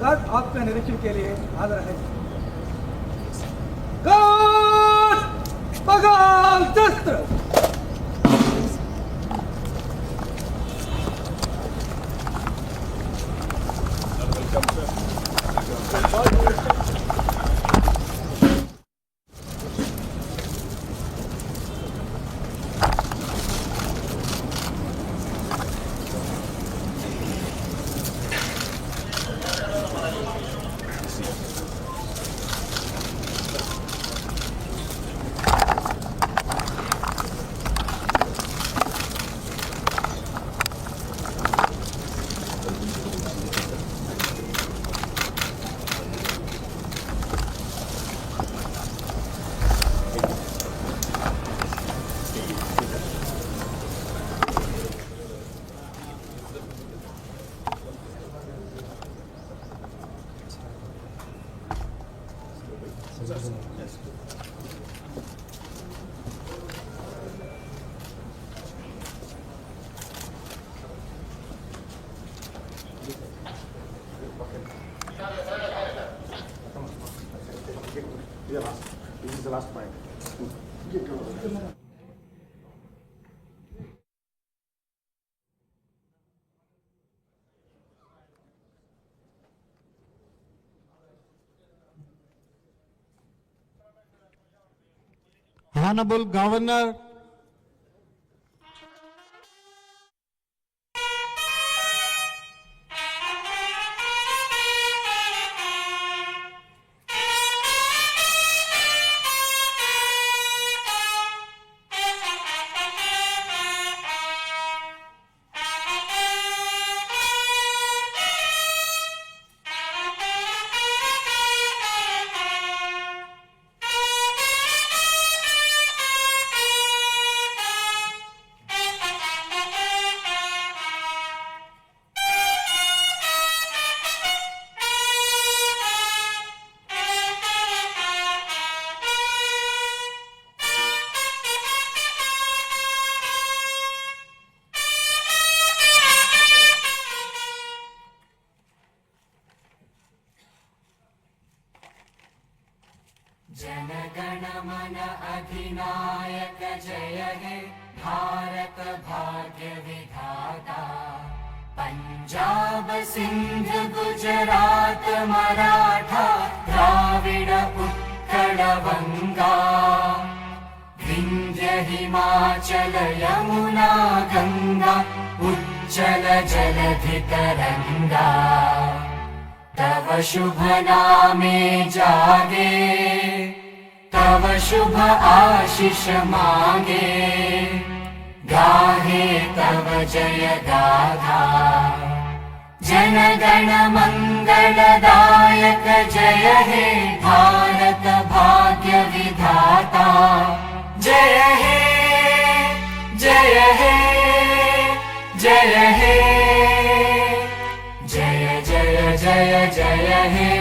Guard आपका निरीक्षण के लिए हाजिर है। गार्ड पगाल शस्त्र। This is the last point. Honorable Governor, जनगण मन अधिनायक जय हे भारत भाग्य विधाता। पंजाब सिंध गुजरात मराठा द्राविड उत्कल बंगा। विंध्य हिमाचल यमुना गंगा उच्चल जलधि तरंगा। तव शुभ नामे जागे तव शुभ आशीष मांगे। गाहे तव जय गाथा जनगण मंगलदायक जय हे भारत भाग्य विधाता। जय हे जय हे जय हे जय जय जय जय हे।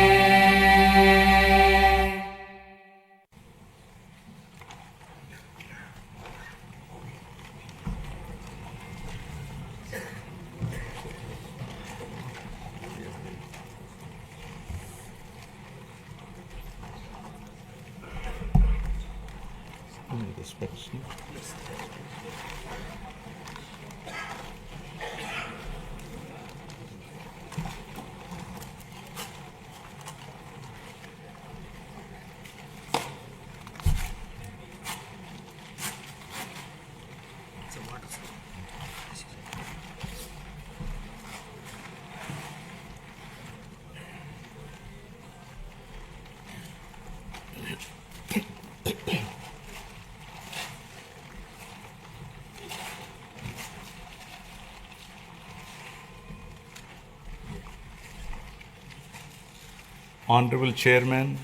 Honorable Chairman,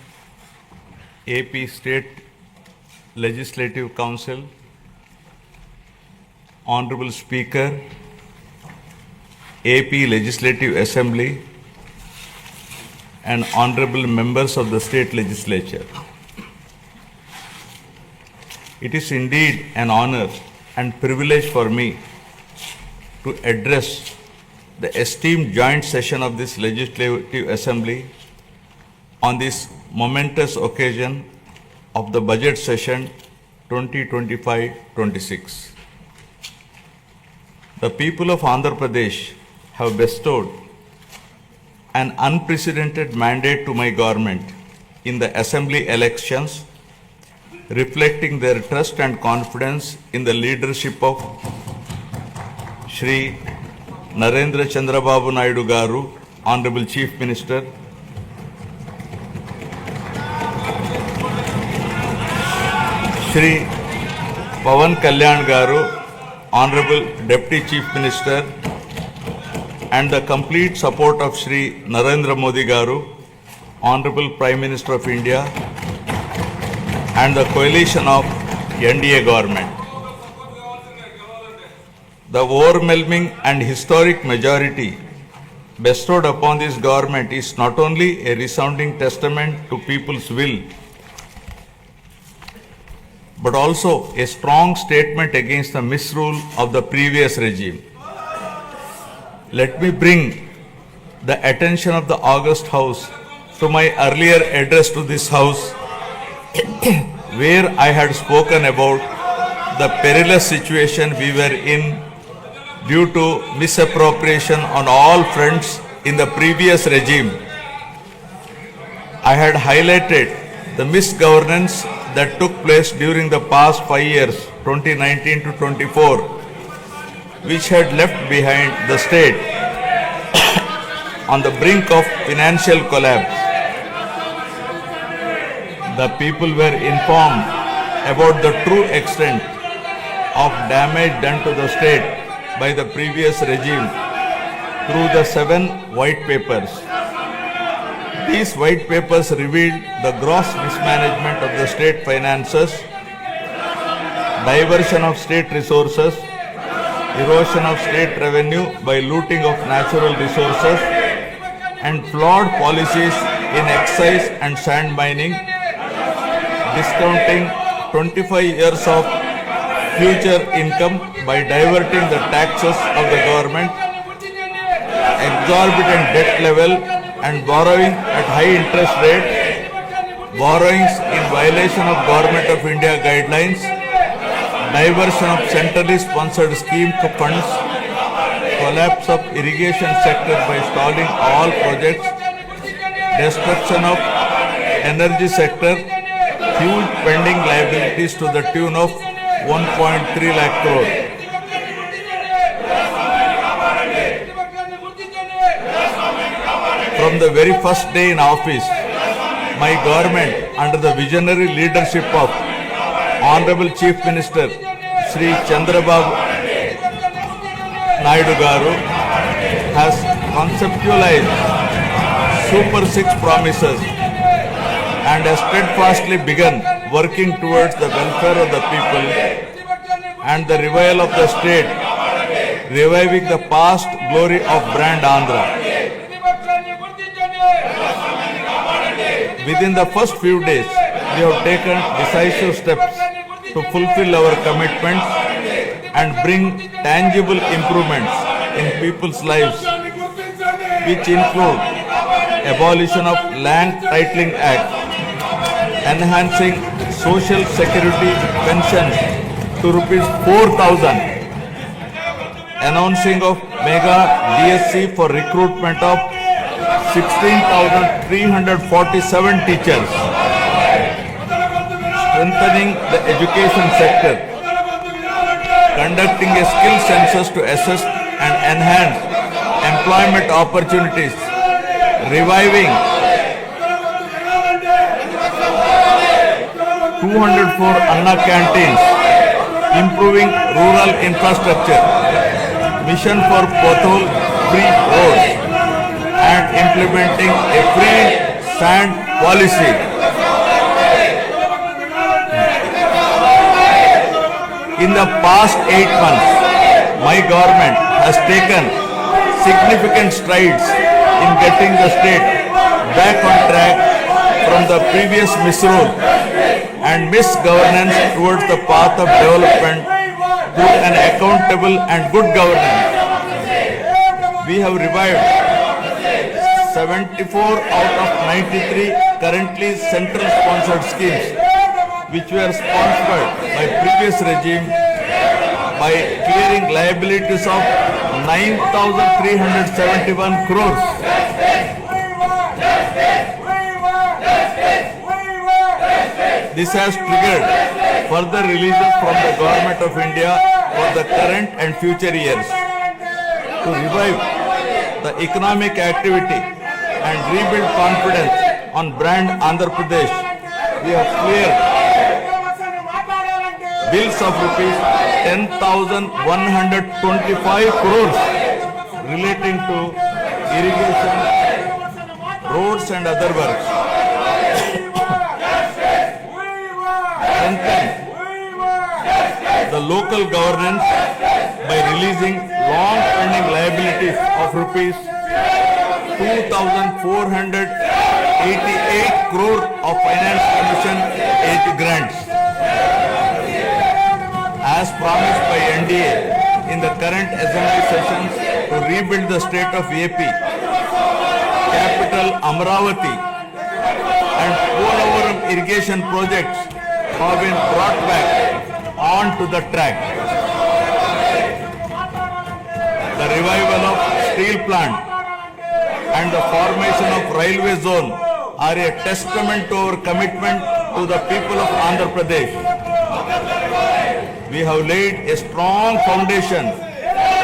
AP State Legislative Council, Honorable Speaker, AP Legislative Assembly, and Honorable Members of the State Legislature. It is indeed an honor and privilege for me to address the esteemed joint session of this Legislative Assembly on this momentous occasion of the budget session 2025-26. The people of Andhra Pradesh have bestowed an unprecedented mandate to my government in the assembly elections, reflecting their trust and confidence in the leadership of Shri Narendra Chandrababu Naidu Garu, Honorable Chief Minister, Shri Pawan Kalyan Garu, Honorable Deputy Chief Minister, and the complete support of Shri Narendra Modi Garu, Honorable Prime Minister of India, and the coalition of NDA government. The overwhelming and historic majority bestowed upon this government is not only a resounding testament to people's will, but also a strong statement against the misrule of the previous regime. Let me bring the attention of the August House to my earlier address to this House, where I had spoken about the perilous situation we were in due to misappropriation on all fronts in the previous regime. I had highlighted the misgovernance that took place during the past 5 years, 2019 to 24, which had left behind the state on the brink of financial collapse. The people were informed about the true extent of damage done to the state by the previous regime through the 7 white papers. These white papers revealed the gross mismanagement of the state finances, diversion of state resources, erosion of state revenue by looting of natural resources, and flawed policies in excise and sand mining, discounting 25 years of future income by diverting the taxes of the government, exorbitant debt level, and borrowing at high interest rate, borrowings in violation of Government of India guidelines, diversion of centrally sponsored scheme funds, collapse of irrigation sector by stalling all projects, destruction of energy sector, huge pending liabilities to the tune of 1.3 lakh crore. From the very first day in office, my government, under the visionary leadership of Honorable Chief Minister Shri Chandrababu Naidu Garu, has conceptualized Super 6 promises and has steadfastly begun working towards the welfare of the people and the revival of the state, reviving the past glory of brand Andhra. Within the first few days, we have taken decisive steps to fulfill our commitments and bring tangible improvements in people's lives, which include abolition of Land Titling Act, enhancing social security pensions to rupees 4,000, announcing of mega DSC for recruitment of 16,347 teachers, strengthening the education sector, conducting a skill census to assess and enhance employment opportunities, reviving 204 Anna canteens, improving rural infrastructure, mission for pothole-free roads, and implementing a free sand policy. In the past 8 months, my government has taken significant strides in getting the state back on track from the previous misrule and misgovernance towards the path of development through an accountable and good governance. We have revived 74 out of 93 currently central sponsored schemes which were sponsored by previous regime by clearing liabilities of 9,371 crores. This has triggered further releases from the Government of India for the current and future years. To revive the economic activity and rebuild confidence on brand Andhra Pradesh, we have cleared bills of rupees 10,125 crores relating to irrigation, roads and other works. Strengthen the local governance by releasing long-pending liabilities of rupees 2,488 crore of finance commission aid grants. As promised by NDA in the current assembly sessions to rebuild the state of AP, capital Amravati and Polavaram irrigation projects have been brought back onto the track. The revival of steel plant and the formation of railway zone are a testament to our commitment to the people of Andhra Pradesh. We have laid a strong foundation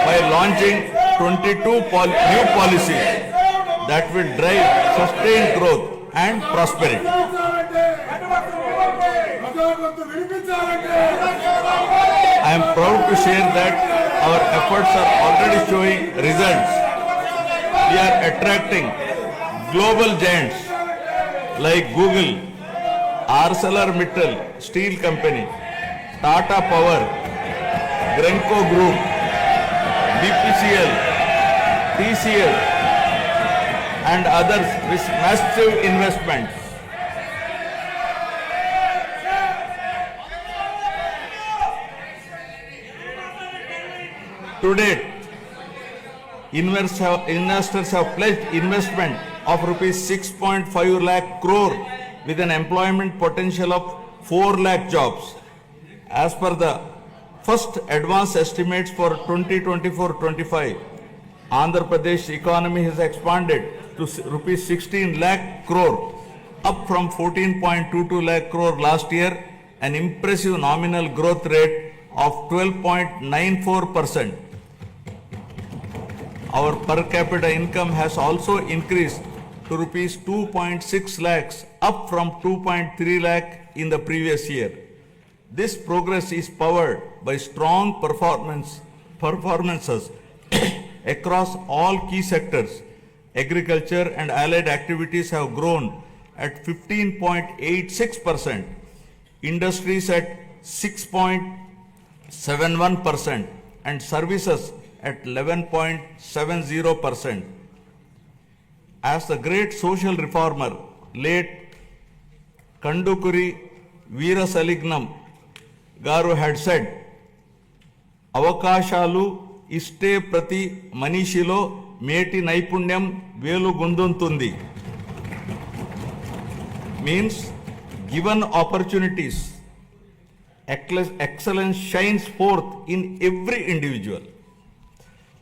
by launching 22 new policies that will drive sustained growth and prosperity. I am proud to share that our efforts are already showing results. We are attracting global giants like Google, ArcelorMittal Steel Company, Tata Power, Grenco Group, BPCL, TCL and others with massive investments. To date, investors have pledged investment of rupees 6.5 lakh crore with an employment potential of 4 lakh jobs. As per the first advance estimates for 2024-25, Andhra Pradesh economy has expanded to rupees 16 lakh crore, up from 14.22 lakh crore last year, an impressive nominal growth rate of 12.94%. Our per capita income has also increased to rupees 2.6 lakhs, up from 2.3 lakh in the previous year. This progress is powered by strong performances across all key sectors. Agriculture and allied activities have grown at 15.86%, industries at 6.71%, and services at 11.70%. As the great social reformer, late Kandukuri Veerasalignam Garu had said, Avakashalu iste prati manishilo meti naipunyam velu gunduntundi. Means Given opportunities, excellence shines forth in every individual.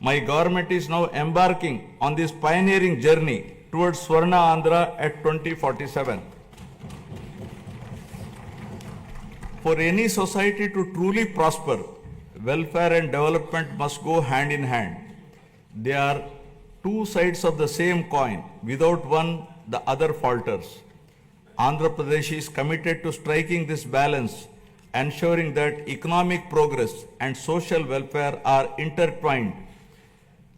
My government is now embarking on this pioneering journey towards Swarna Andhra at 2047. For any society to truly prosper, welfare and development must go hand in hand. They are two sides of the same coin. Without one, the other falters. Andhra Pradesh is committed to striking this balance, ensuring that economic progress and social welfare are intertwined.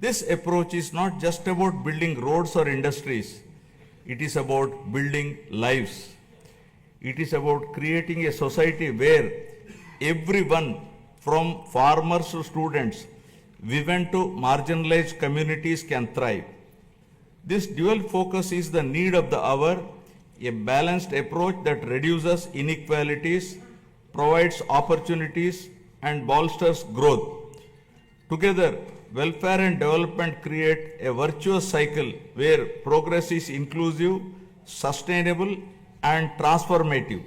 This approach is not just about building roads or industries. It is about building lives. It is about creating a society where everyone, from farmers to students, women to marginalized communities, can thrive. This dual focus is the need of the hour, a balanced approach that reduces inequalities, provides opportunities, and bolsters growth. Together, welfare and development create a virtuous cycle where progress is inclusive, sustainable, and transformative.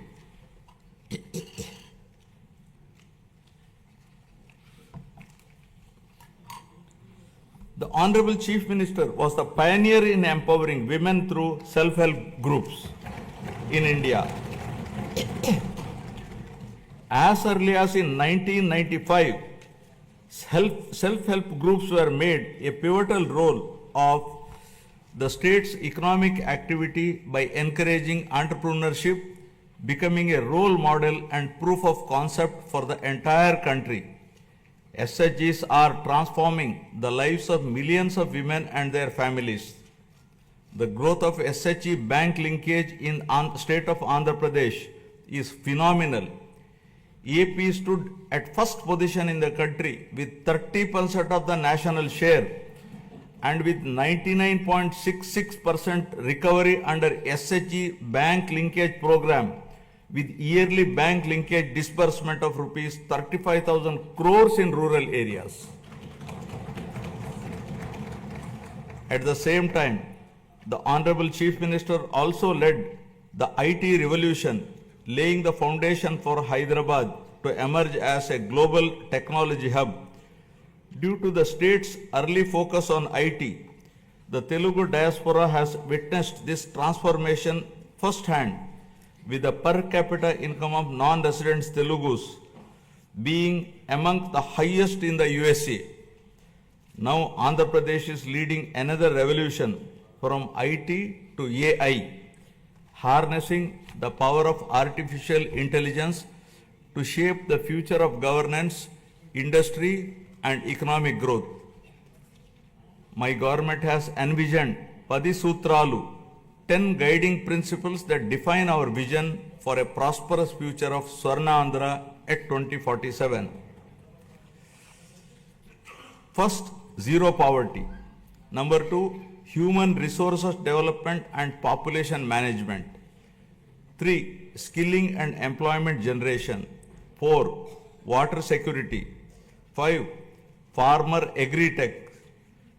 The Honorable Chief Minister was the pioneer in empowering women through self-help groups in India. As early as in 1995, self-help groups were made a pivotal role of the state's economic activity by encouraging entrepreneurship, becoming a role model and proof of concept for the entire country. SHGs are transforming the lives of millions of women and their families. The growth of SHG bank linkage in the state of Andhra Pradesh is phenomenal. AP stood at first position in the country with 30% of the national share and with 99.66% recovery under SHG bank linkage program, with yearly bank linkage disbursement of rupees 35,000 crores in rural areas. At the same time, the Honorable Chief Minister also led the IT revolution, laying the foundation for Hyderabad to emerge as a global technology hub. Due to the state's early focus on IT, the Telugu diaspora has witnessed this transformation firsthand, with the per capita income of non-resident Telugus being among the highest in the USA. Now Andhra Pradesh is leading another revolution from IT to AI, harnessing the power of artificial intelligence to shape the future of governance, industry, and economic growth. My government has envisioned Padi Sutralu, 10 guiding principles that define our vision for a prosperous future of Swarna Andhra at 2047. First, zero poverty. Number 2, human resources development and population management. 3, skilling and employment generation. 4, water security. 5, farmer agri-tech.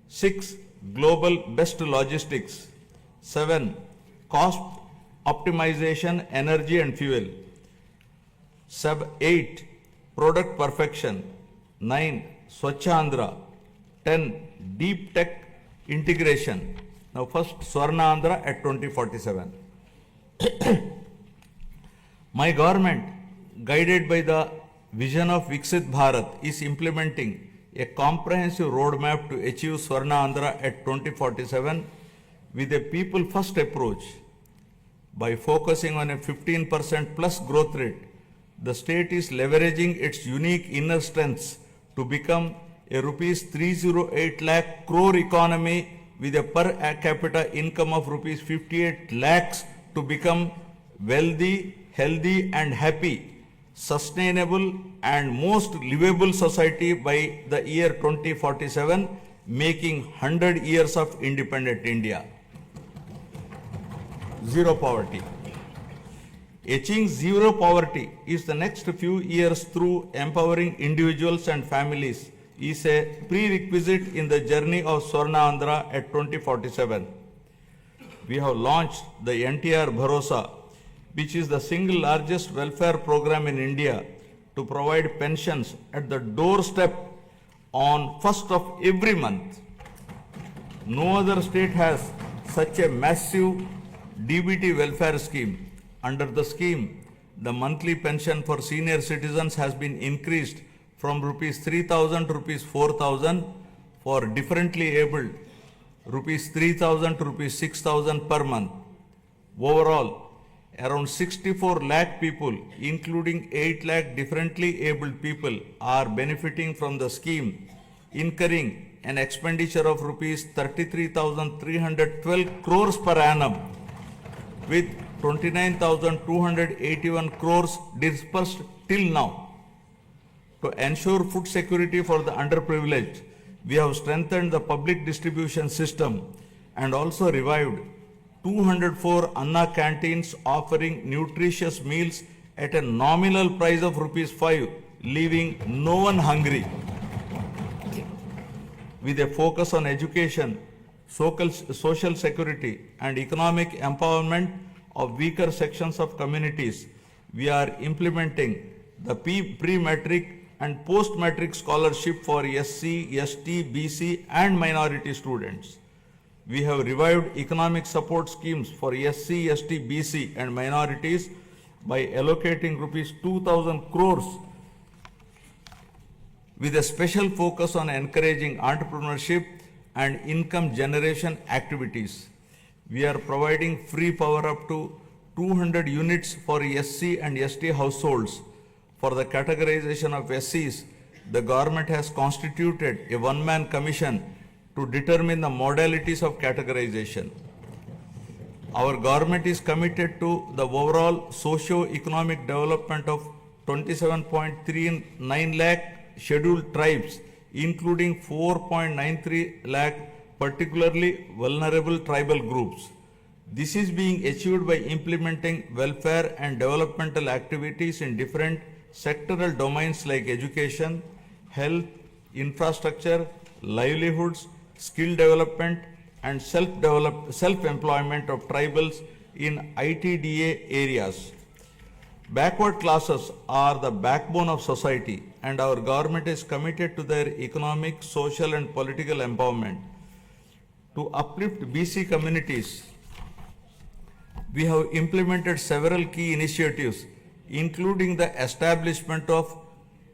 6, global best logistics. 7, cost optimization, energy and fuel. 8, product perfection. 9, Swachha Andhra. 10, deep tech integration. Now first, Swarna Andhra at 2047. My government, guided by the vision of Viksit Bharat, is implementing a comprehensive roadmap to achieve Swarna Andhra at 2047 with a people-first approach. By focusing on a 15% plus growth rate, the state is leveraging its unique inner strengths to become a rupees 308 lakh crore economy with a per capita income of rupees 58 lakhs to become wealthy, healthy and happy, sustainable and most livable society by the year 2047, making 100 years of independent India. Zero poverty. Achieving zero poverty is the next few years through empowering individuals and families is a prerequisite in the journey of Swarna Andhra at 2047. We have launched the NTR Bharosa, which is the single largest welfare program in India to provide pensions at the doorstep on 1st of every month. No other state has such a massive DBT welfare scheme. Under the scheme, the monthly pension for senior citizens has been increased from rupees 3,000 to rupees 4,000, for differently abled rupees 3,000 to rupees 6,000 per month. Overall, around 64 lakh people, including 8 lakh differently abled people, are benefiting from the scheme, incurring an expenditure of rupees 33,312 crores per annum, with 29,281 crores dispersed till now. To ensure food security for the underprivileged, we have strengthened the public distribution system and also revived 204 Anna canteens offering nutritious meals at a nominal price of rupees 5, leaving no one hungry. With a focus on education, social security and economic empowerment of weaker sections of communities, we are implementing the pre-matric and post-matric scholarship for SC, ST, BC and minority students. We have revived economic support schemes for SC, ST, BC and minorities by allocating rupees 2,000 crores with a special focus on encouraging entrepreneurship and income generation activities. We are providing free power up to 200 units for SC and ST households. For the categorization of SCs, the government has constituted a one-man commission to determine the modalities of categorization. Our government is committed to the overall socio-economic development of 27.39 lakh scheduled tribes, including 4.93 lakh particularly vulnerable tribal groups. This is being achieved by implementing welfare and developmental activities in different sectoral domains like education, health, infrastructure, livelihoods, skill development, and self-employment of tribals in ITDA areas. Backward classes are the backbone of society, and our government is committed to their economic, social, and political empowerment. To uplift BC communities, we have implemented several key initiatives, including the establishment of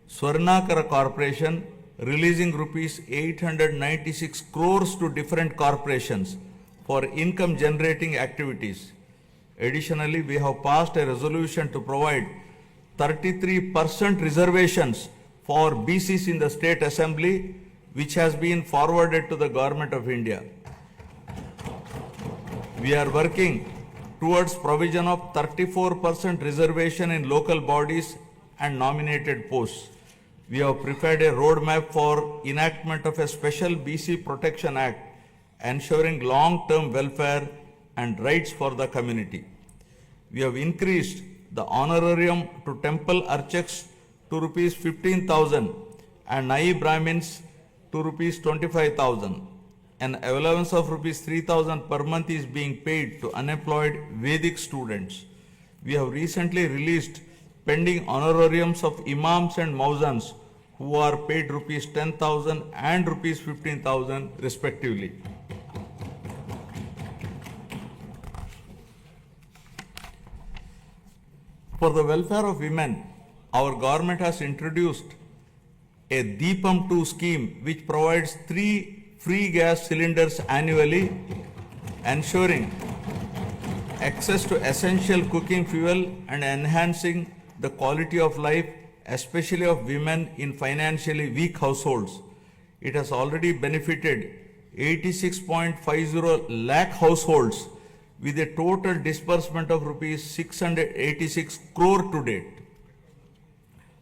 Swarnakara Corporation, releasing rupees 896 crores to different corporations for income generating activities. Additionally, we have passed a resolution to provide 33% reservations for BCs in the State Assembly, which has been forwarded to the Government of India. We are working towards provision of 34% reservation in local bodies and nominated posts. We have prepared a roadmap for enactment of a special BC Protection Act, ensuring long-term welfare and rights for the community. We have increased the honorarium to temple archaks to rupees 15,000 and Nai Brahmins to rupees 25,000. An allowance of rupees 3,000 per month is being paid to unemployed Vedic students. We have recently released pending honorariums of imams and muezzins who are paid rupees 10,000 and rupees 15,000 respectively. For the welfare of women, our government has introduced a Deepam 2 scheme which provides 3 free gas cylinders annually, ensuring access to essential cooking fuel and enhancing the quality of life, especially of women in financially weak households. It has already benefited 86.50 lakh households with a total disbursement of rupees 686 crore to date.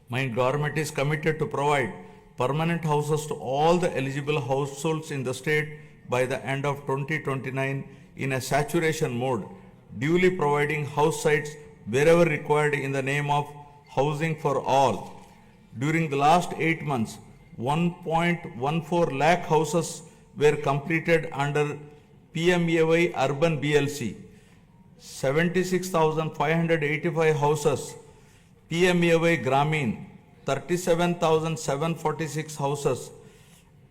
My government is committed to provide permanent houses to all the eligible households in the state by the end of 2029 in a saturation mode, duly providing house sites wherever required in the name of housing for all. During the last 8 months, 1.14 lakh houses were completed under PMAY Urban BLC. 76,585 houses, PMAY Gramin 37,746 houses,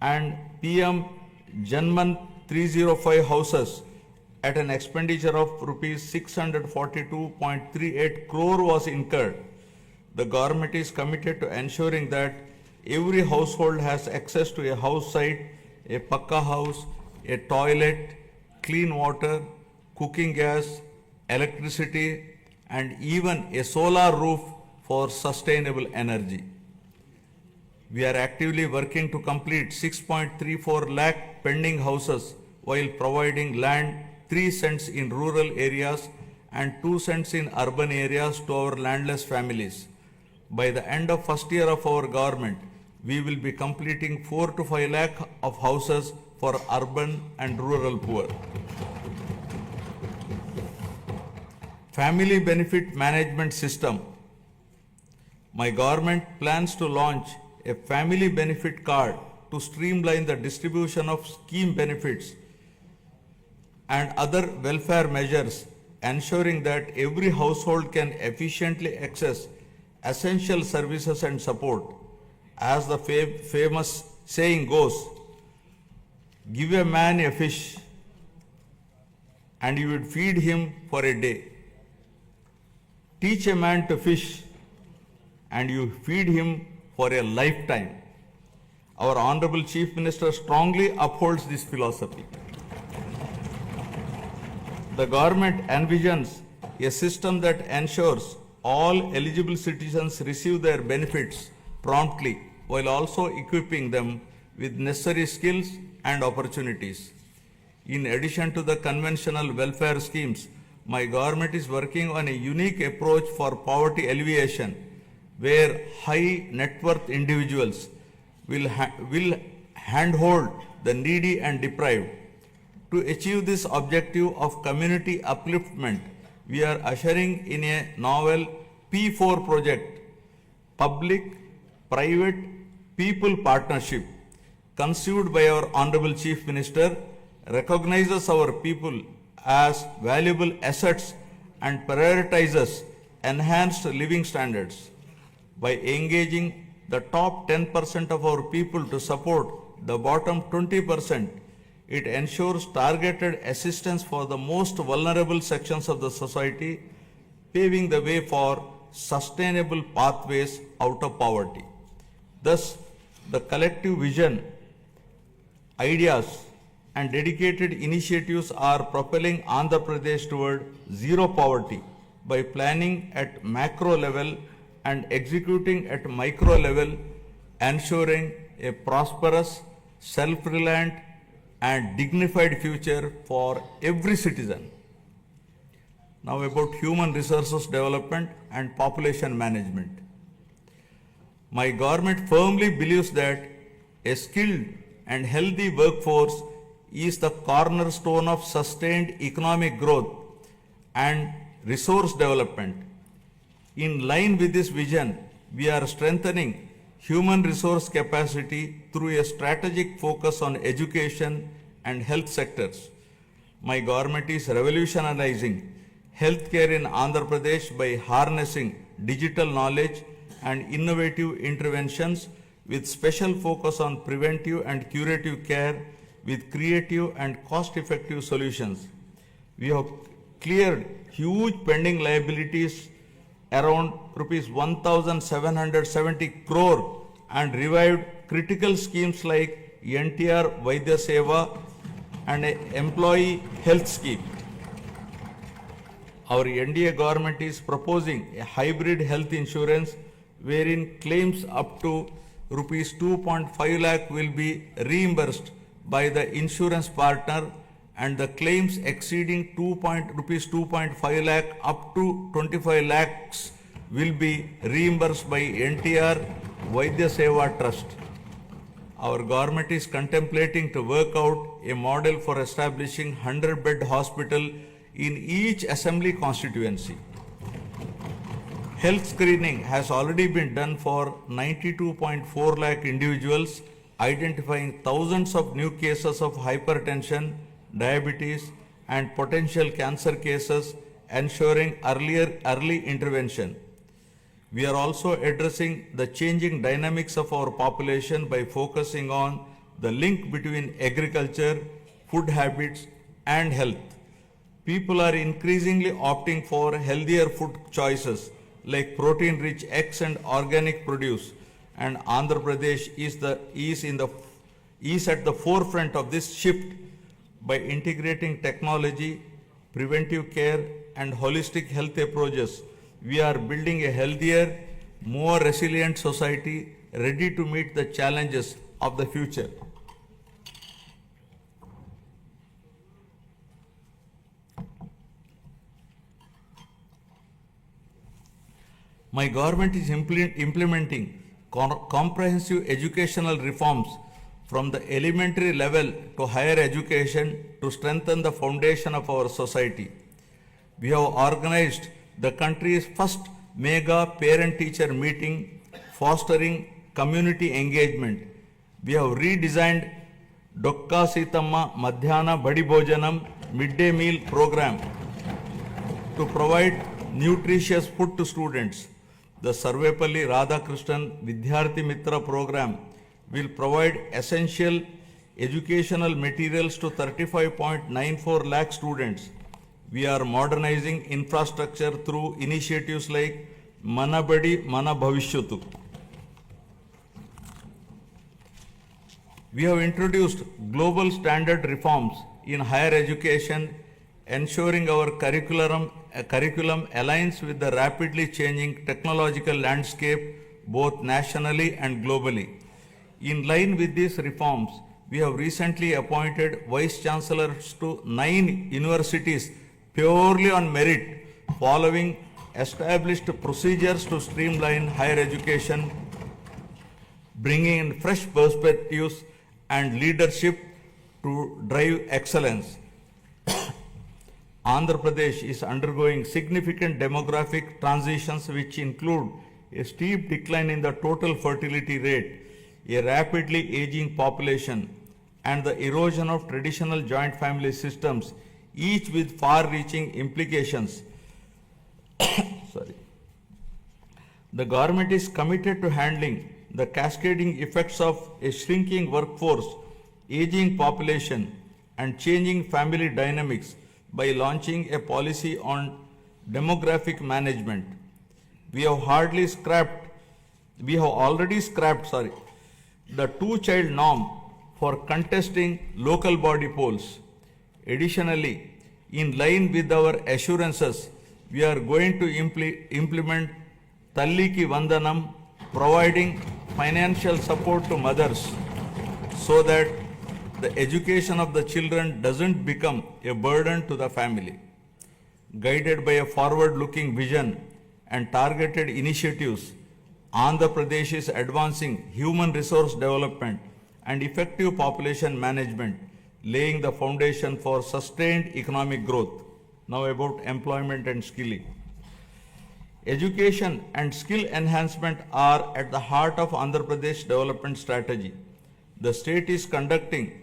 and PM Janman 305 houses at an expenditure of rupees 642.38 crore was incurred. The government is committed to ensuring that every household has access to a house site, a pakka house, a toilet, clean water, cooking gas, electricity, and even a solar roof for sustainable energy. We are actively working to complete 6.34 lakh pending houses while providing land 3 cents in rural areas and 2 cents in urban areas to our landless families. By the end of first year of our government, we will be completing 4 to 5 lakh of houses for urban and rural poor. Family Benefit Management System. My government plans to launch a family benefit card to streamline the distribution of scheme benefits and other welfare measures, ensuring that every household can efficiently access essential services and support. As the famous saying goes, give a man a fish and you would feed him for a day. Teach a man to fish and you feed him for a lifetime. Our Honorable Chief Minister strongly upholds this philosophy. The government envisions a system that ensures all eligible citizens receive their benefits promptly while also equipping them with necessary skills and opportunities. In addition to the conventional welfare schemes, my government is working on a unique approach for poverty alleviation, where high net worth individuals will handhold the needy and deprived. To achieve this objective of community upliftment, we are ushering in a novel P4 project, Public Private People Partnership, conceived by our Honorable Chief Minister, recognizes our people as valuable assets and prioritizes enhanced living standards. By engaging the top 10% of our people to support the bottom 20%, it ensures targeted assistance for the most vulnerable sections of the society, paving the way for sustainable pathways out of poverty. Thus, the collective vision, ideas, and dedicated initiatives are propelling Andhra Pradesh toward zero poverty by planning at macro level and executing at micro level, ensuring a prosperous, self-reliant, and dignified future for every citizen. Now about human resources development and population management. My government firmly believes that a skilled and healthy workforce is the cornerstone of sustained economic growth and resource development. In line with this vision, we are strengthening human resource capacity through a strategic focus on education and health sectors. My government is revolutionizing healthcare in Andhra Pradesh by harnessing digital knowledge and innovative interventions with special focus on preventive and curative care with creative and cost-effective solutions. We have cleared huge pending liabilities around rupees 1,770 crore and revived critical schemes like NTR Vaidya Seva and an employee health scheme. Our NDA government is proposing a hybrid health insurance wherein claims up to rupees 2.5 lakh will be reimbursed by the insurance partner and the claims exceeding rupees 2.5 lakh up to 25 lakhs will be reimbursed by NTR Vaidya Seva Trust. Our government is contemplating to work out a model for establishing 100-bed hospital in each assembly constituency. Health screening has already been done for 92.4 lakh individuals, identifying thousands of new cases of hypertension, diabetes, and potential cancer cases ensuring early intervention. We are also addressing the changing dynamics of our population by focusing on the link between agriculture, food habits, and health. People are increasingly opting for healthier food choices like protein-rich eggs and organic produce, and Andhra Pradesh is at the forefront of this shift by integrating technology, preventive care, and holistic health approaches. We are building a healthier, more resilient society ready to meet the challenges of the future. My government is implementing comprehensive educational reforms from the elementary level to higher education to strengthen the foundation of our society. We have organized the country's first mega parent-teacher meeting, fostering community engagement. We have redesigned Dokka Sitamma Madhyana Badi Bhojanam midday meal program to provide nutritious food to students. The Sarvepalli Radhakrishnan Vidyarthi Mitra program will provide essential educational materials to 35.94 lakh students. We are modernizing infrastructure through initiatives like Mana Badi Mana Bhavishyatu. We have introduced global standard reforms in higher education, ensuring our curriculum aligns with the rapidly changing technological landscape both nationally and globally. In line with these reforms, we have recently appointed vice chancellors to 9 universities purely on merit, following established procedures to streamline higher education, bringing in fresh perspectives and leadership to drive excellence. Andhra Pradesh is undergoing significant demographic transitions which include a steep decline in the total fertility rate, a rapidly aging population, and the erosion of traditional joint family systems, each with far-reaching implications. The government is committed to handling the cascading effects of a shrinking workforce, aging population, and changing family dynamics by launching a policy on demographic management. We have already scrapped the two-child norm for contesting local body polls. Additionally, in line with our assurances, we are going to implement Talliki Vandanam, providing financial support to mothers so that the education of the children doesn't become a burden to the family. Guided by a forward-looking vision and targeted initiatives, Andhra Pradesh is advancing human resource development and effective population management, laying the foundation for sustained economic growth. Now about employment and skilling. Education and skill enhancement are at the heart of Andhra Pradesh development strategy. The state is conducting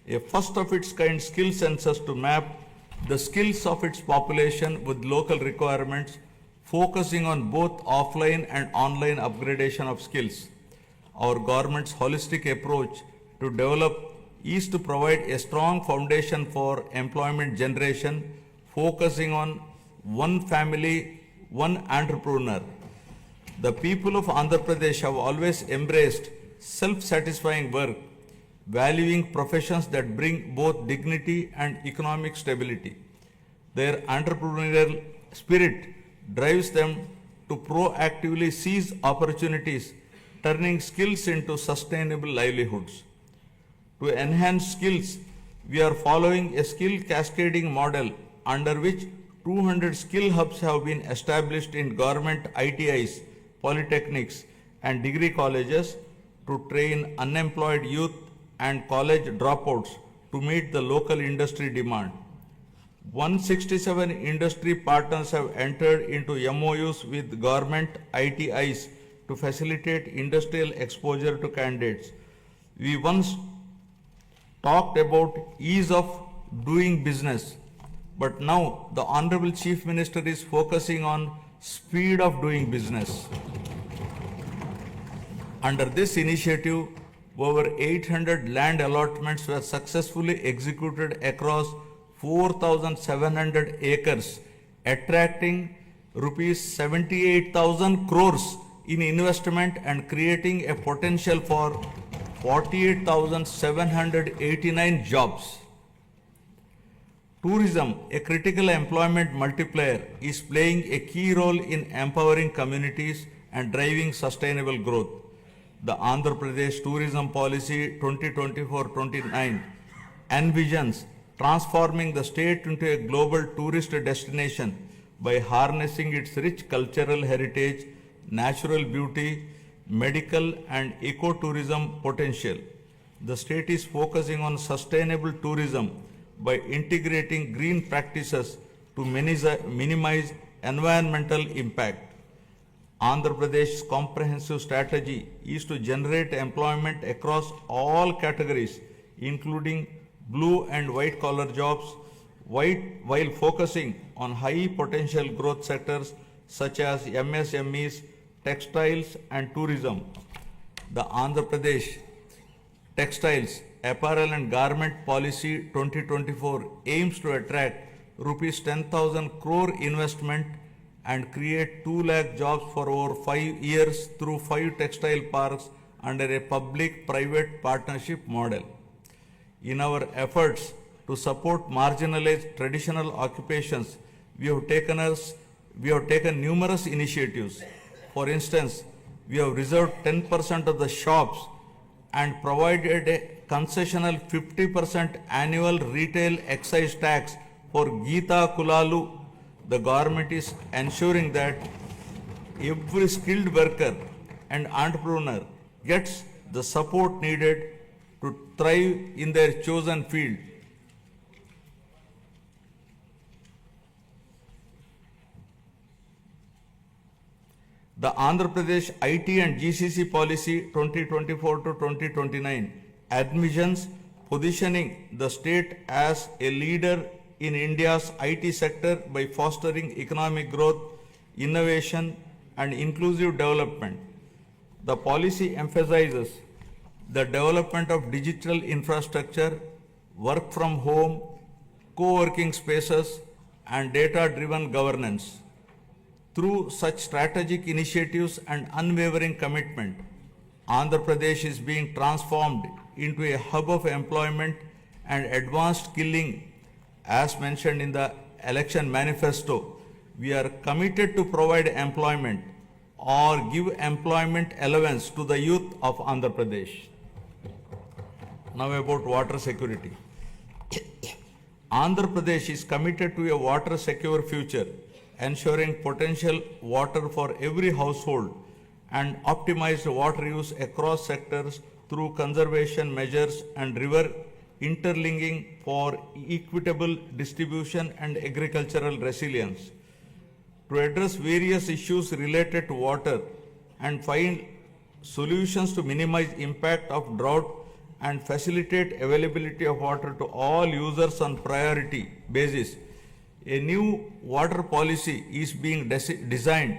a first of its kind skill census to map the skills of its population with local requirements, focusing on both offline and online upgradation of skills. Our government's holistic approach to develop is to provide a strong foundation for employment generation, focusing on one family, one entrepreneur. The people of Andhra Pradesh have always embraced self-satisfying work, valuing professions that bring both dignity and economic stability. Their entrepreneurial spirit drives them to proactively seize opportunities, turning skills into sustainable livelihoods. To enhance skills, we are following a skill cascading model under which 200 skill hubs have been established in government ITIs, polytechnics, and degree colleges to train unemployed youth and college dropouts to meet the local industry demand. 167 industry partners have entered into MOUs with government ITIs to facilitate industrial exposure to candidates. We once talked about ease of doing business. But now the Honorable Chief Minister is focusing on speed of doing business. Under this initiative, over 800 land allotments were successfully executed across 4,700 acres, attracting rupees 78,000 crores in investment and creating a potential for 48,789 jobs. Tourism, a critical employment multiplier, is playing a key role in empowering communities and driving sustainable growth. The Andhra Pradesh Tourism Policy 2024-29 envisions transforming the state into a global tourist destination by harnessing its rich cultural heritage, natural beauty, medical and ecotourism potential. The state is focusing on sustainable tourism by integrating green practices to minimize environmental impact. Andhra Pradesh's comprehensive strategy is to generate employment across all categories, including blue and white collar jobs, while focusing on high potential growth sectors such as MSMEs, textiles and tourism. The Andhra Pradesh Textiles, Apparel and Garment Policy 2024 aims to attract rupees 10,000 crore investment and create 2 lakh jobs for over 5 years through 5 textile parks under a public-private partnership model. In our efforts to support marginalized traditional occupations, we have taken numerous initiatives. For instance, we have reserved 10% of the shops and provided a concessional 50% annual retail excise tax for Geeta Kulalu. The government is ensuring that every skilled worker and entrepreneur gets the support needed to thrive in their chosen field. The Andhra Pradesh IT and GCC Policy 2024-2029 admissions positioning the state as a leader in India's IT sector by fostering economic growth, innovation and inclusive development. The policy emphasizes the development of digital infrastructure, work from home, co-working spaces and data-driven governance. Through such strategic initiatives and unwavering commitment, Andhra Pradesh is being transformed into a hub of employment and advanced skilling. As mentioned in the election manifesto, we are committed to provide employment or give employment allowance to the youth of Andhra Pradesh. Now about water security. Andhra Pradesh is committed to a water secure future, ensuring potential water for every household and optimized water use across sectors through conservation measures and river interlinking for equitable distribution and agricultural resilience. To address various issues related to water and find solutions to minimize impact of drought and facilitate availability of water to all users on priority basis, a new water policy is being designed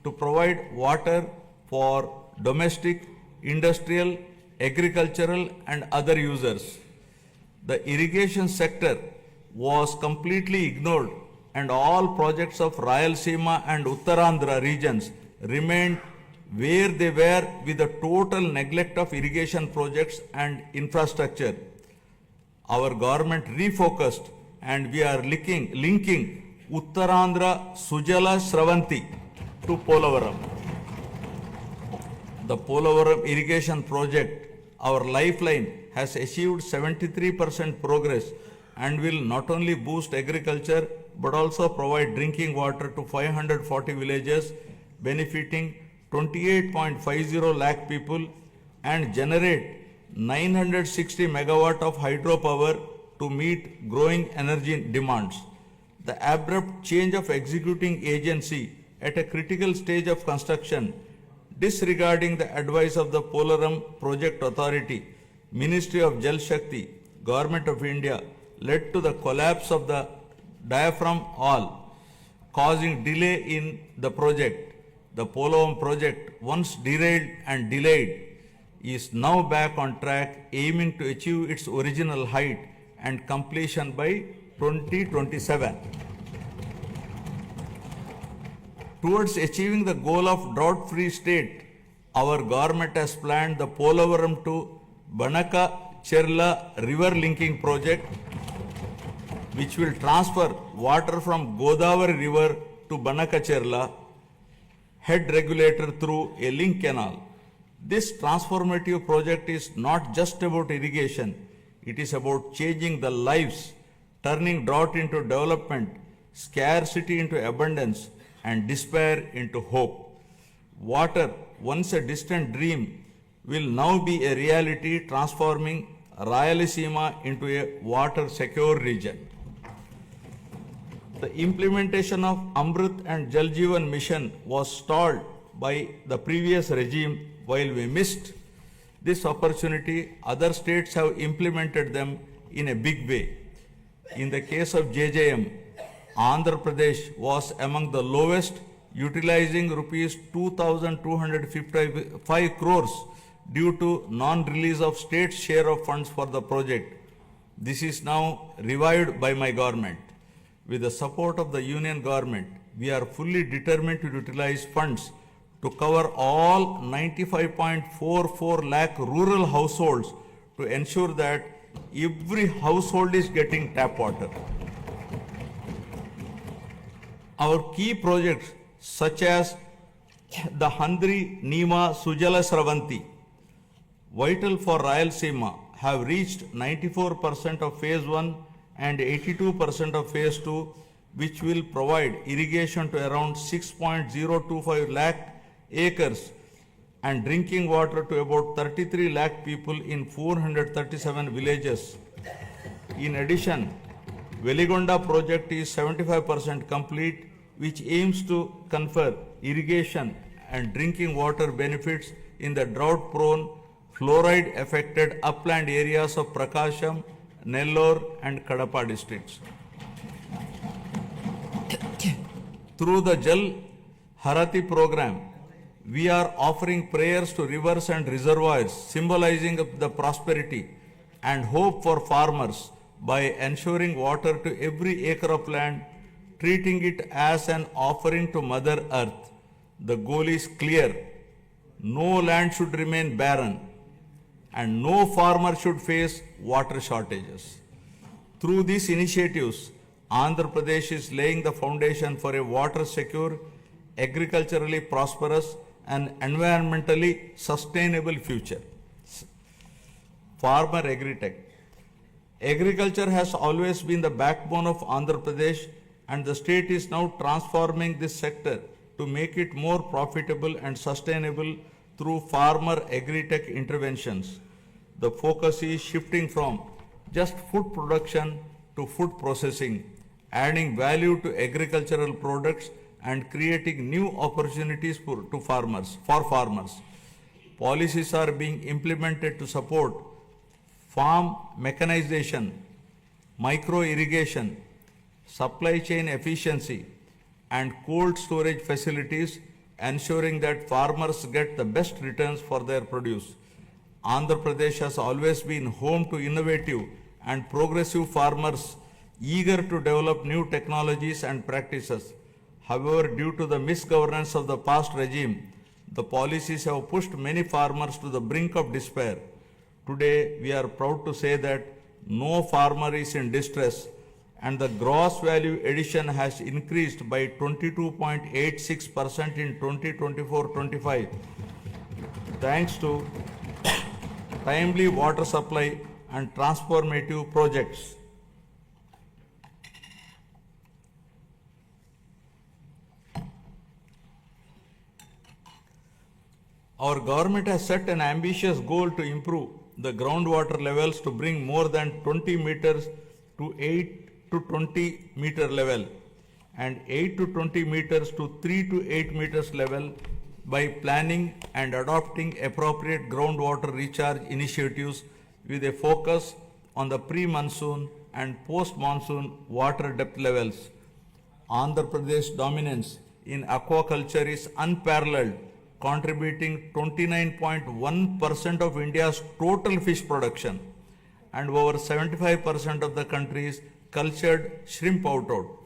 to provide water for domestic, industrial, agricultural and other users. The irrigation sector was completely ignored and all projects of Rayalaseema and Uttarandhra regions remained where they were with the total neglect of irrigation projects and infrastructure. Our government refocused and we are linking Uttarandhra Sujala Sravanti to Polavaram. The Polavaram irrigation project, our lifeline, has achieved 73% progress and will not only boost agriculture but also provide drinking water to 540 villages, benefiting 28.50 lakh people and generate 960 megawatt of hydropower to meet growing energy demands. The abrupt change of executing agency at a critical stage of construction, disregarding the advice of the Polavaram Project Authority, Ministry of Jal Shakti, Government of India, led to the collapse of the diaphragm all, causing delay in the project. The Polavam project, once derailed and delayed, is now back on track, aiming to achieve its original height and completion by 2027. Towards achieving the goal of drought-free state, our government has planned the Polavaram to Banaka-Cherla river linking project, which will transfer water from Godavari river to Banaka-Cherla head regulator through a link canal. This transformative project is not just about irrigation, it is about changing the lives, turning drought into development, scarcity into abundance, and despair into hope. Water, once a distant dream, will now be a reality, transforming Rayalaseema into a water-secure region. The implementation of Amrit and Jal Jeevan mission was stalled by the previous regime. While we missed this opportunity, other states have implemented them in a big way. In the case of JJM, Andhra Pradesh was among the lowest, utilizing rupees 2,255 crores due to non-release of state's share of funds for the project. This is now revived by my government. With the support of the union government, we are fully determined to utilize funds to cover all 95.44 lakh rural households to ensure that every household is getting tap water. Our key projects such as the Handri Nima Sujala Sravanti, vital for Rayalaseema, have reached 94% of phase 1 and 82% of phase 2, which will provide irrigation to around 6.025 lakh acres and drinking water to about 33 lakh people in 437 villages. In addition, Veligonda project is 75% complete, which aims to confer irrigation and drinking water benefits in the drought-prone, fluoride-affected upland areas of Prakasham, Nellore and Kadapa districts. Through the Jal Harati program, we are offering prayers to rivers and reservoirs, symbolizing the prosperity and hope for farmers by ensuring water to every acre of land, treating it as an offering to Mother Earth. The goal is clear. No land should remain barren and no farmer should face water shortages. Through these initiatives, Andhra Pradesh is laying the foundation for a water-secure, agriculturally prosperous and environmentally sustainable future. Farmer Agritech. Agriculture has always been the backbone of Andhra Pradesh, and the state is now transforming this sector to make it more profitable and sustainable through farmer agri-tech interventions. The focus is shifting from just food production to food processing, adding value to agricultural products and creating new opportunities for farmers. Policies are being implemented to support farm mechanization, micro irrigation, supply chain efficiency, and cold storage facilities, ensuring that farmers get the best returns for their produce. Andhra Pradesh has always been home to innovative and progressive farmers eager to develop new technologies and practices. However, due to the misgovernance of the past regime, the policies have pushed many farmers to the brink of despair. Today, we are proud to say that no farmer is in distress, and the gross value addition has increased by 22.86% in 2024-25, thanks to timely water supply and transformative projects. Our government has set an ambitious goal to improve the groundwater levels to bring more than 20 meters to 8 to 20 meter level and 8 to 20 meters to 3 to 8 meters level by planning and adopting appropriate groundwater recharge initiatives with a focus on the pre-monsoon and post-monsoon water depth levels. Andhra Pradesh dominance in aquaculture is unparalleled, contributing 29.1% of India's total fish production and over 75% of the country's cultured shrimp output.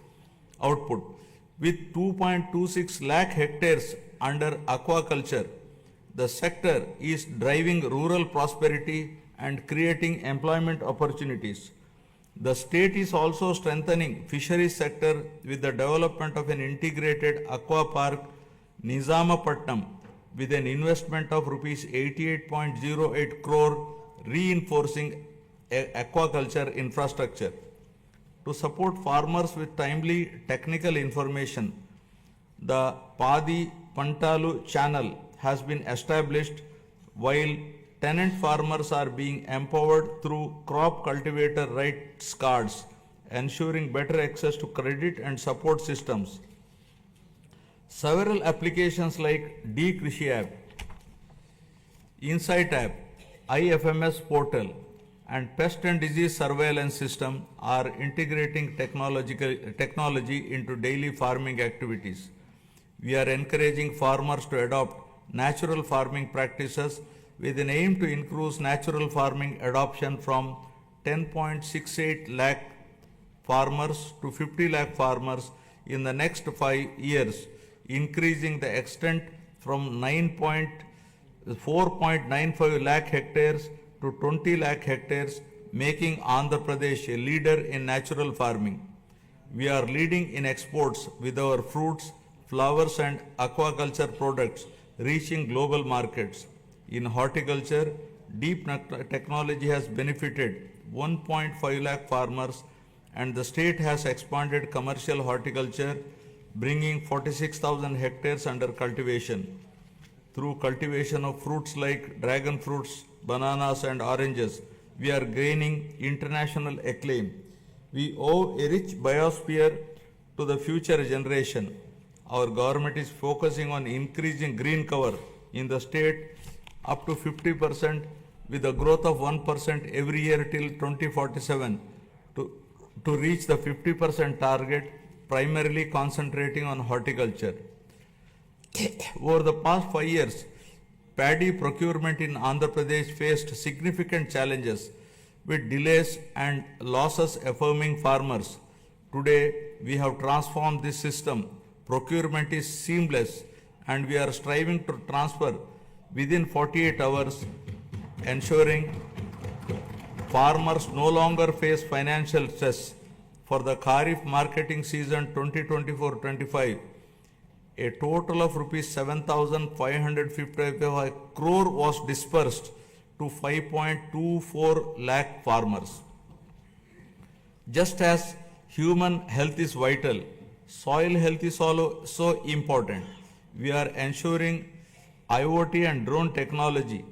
With 2.26 lakh hectares under aquaculture, the sector is driving rural prosperity and creating employment opportunities. The state is also strengthening fisheries sector with the development of an integrated aqua park Nizamapatnam with an investment of rupees 88.08 crore, reinforcing aquaculture infrastructure. To support farmers with timely technical information, the Padi Pantalu channel has been established, while tenant farmers are being empowered through crop cultivator rights cards, ensuring better access to credit and support systems. Several applications like D-Krishi app, Insight app, IFMS portal, and pest and disease surveillance system are integrating technology into daily farming activities. We are encouraging farmers to adopt natural farming practices with an aim to increase natural farming adoption from 10.68 lakh farmers to 50 lakh farmers in the next 5 years, increasing the extent from 4.95 lakh hectares to 20 lakh hectares, making Andhra Pradesh a leader in natural farming. We are leading in exports with our fruits, flowers and aquaculture products reaching global markets. In horticulture, deep technology has benefited 1.5 lakh farmers, and the state has expanded commercial horticulture, bringing 46,000 hectares under cultivation. Through cultivation of fruits like dragon fruits, bananas and oranges, we are gaining international acclaim. We owe a rich biosphere to the future generation. Our government is focusing on increasing green cover in the state up to 50% with a growth of 1% every year till 2047 to reach the 50% target, primarily concentrating on horticulture. Over the past 5 years, paddy procurement in Andhra Pradesh faced significant challenges with delays and losses affecting farmers. Today, we have transformed this system. Procurement is seamless and we are striving to transfer within 48 hours, ensuring farmers no longer face financial stress. For the Kharif marketing season 2024-25, a total of rupees 7,555 crore was dispersed to 5.24 lakh farmers. Just as human health is vital, soil health is also important. We are ensuring IoT and drone technology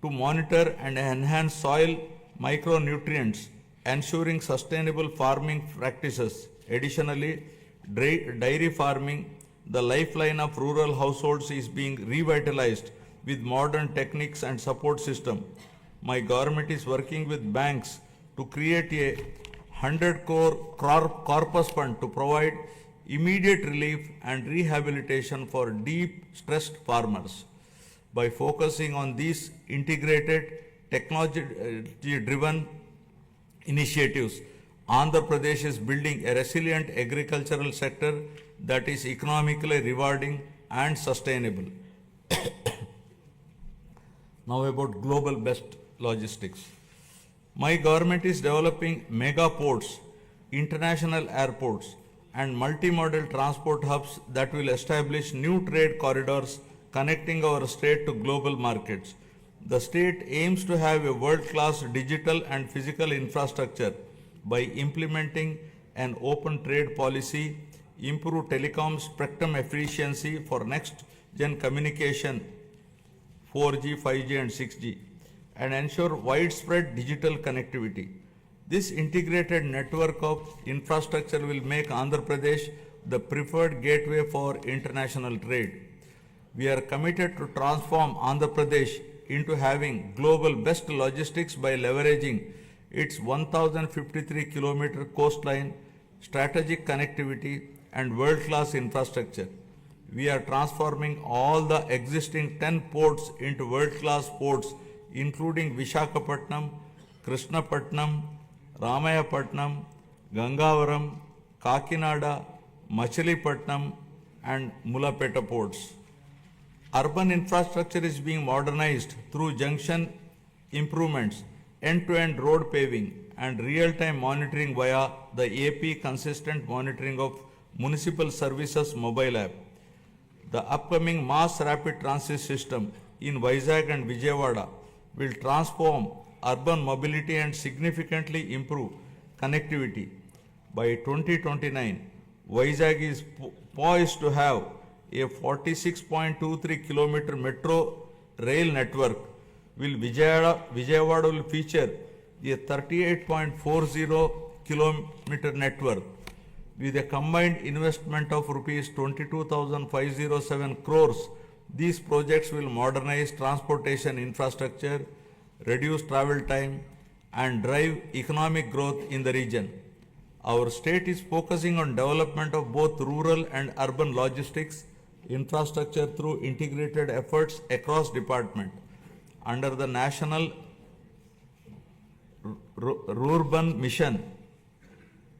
to monitor and enhance soil micronutrients, ensuring sustainable farming practices. Additionally, dairy farming, the lifeline of rural households, is being revitalized with modern techniques and support system. My government is working with banks to create a 100 crore corpus fund to provide immediate relief and rehabilitation for deep stressed farmers. By focusing on these integrated technology-driven initiatives, Andhra Pradesh is building a resilient agricultural sector that is economically rewarding and sustainable. Now about global best logistics. My government is developing mega ports, international airports, and multimodal transport hubs that will establish new trade corridors connecting our state to global markets. The state aims to have a world-class digital and physical infrastructure by implementing an open trade policy, improve telecom spectrum efficiency for next-gen communication, 4G, 5G and 6G, and ensure widespread digital connectivity. This integrated network of infrastructure will make Andhra Pradesh the preferred gateway for international trade. We are committed to transform Andhra Pradesh into having global best logistics by leveraging its 1053 kilometer coastline, strategic connectivity, and world-class infrastructure. We are transforming all the existing 10 ports into world-class ports, including Vishakhapatnam, Krishnapatnam, Ramayapatnam, Gangavaram, Kakinada, Machilipatnam, and Mulapeta ports. Urban infrastructure is being modernized through junction improvements, end-to-end road paving, and real-time monitoring via the AP Consistent Monitoring of Municipal Services mobile app. The upcoming mass rapid transit system in Vizag and Vijayawada will transform urban mobility and significantly improve connectivity. By 2029, Vizag is poised to have a 46.23 kilometer metro rail network, while Vijayawada will feature a 38.40 kilometer network. With a combined investment of rupees 22,507 crores, these projects will modernize transportation infrastructure, reduce travel time, and drive economic growth in the region. Our state is focusing on development of both rural and urban logistics infrastructure through integrated efforts across departments. Under the National Rural Mission,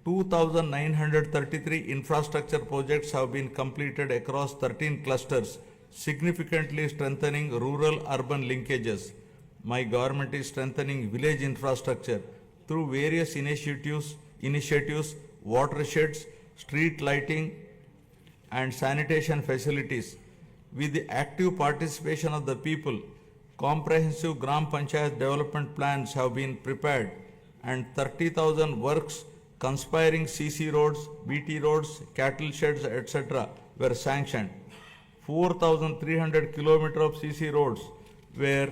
2,933 infrastructure projects have been completed across 13 clusters, significantly strengthening rural-urban linkages. My government is strengthening village infrastructure through various initiatives, watersheds, street lighting, and sanitation facilities. With the active participation of the people, comprehensive Gram Panchayat development plans have been prepared and 30,000 works conspiring CC roads, BT roads, cattle sheds, etc. were sanctioned. 4,300 kilometers of CC roads were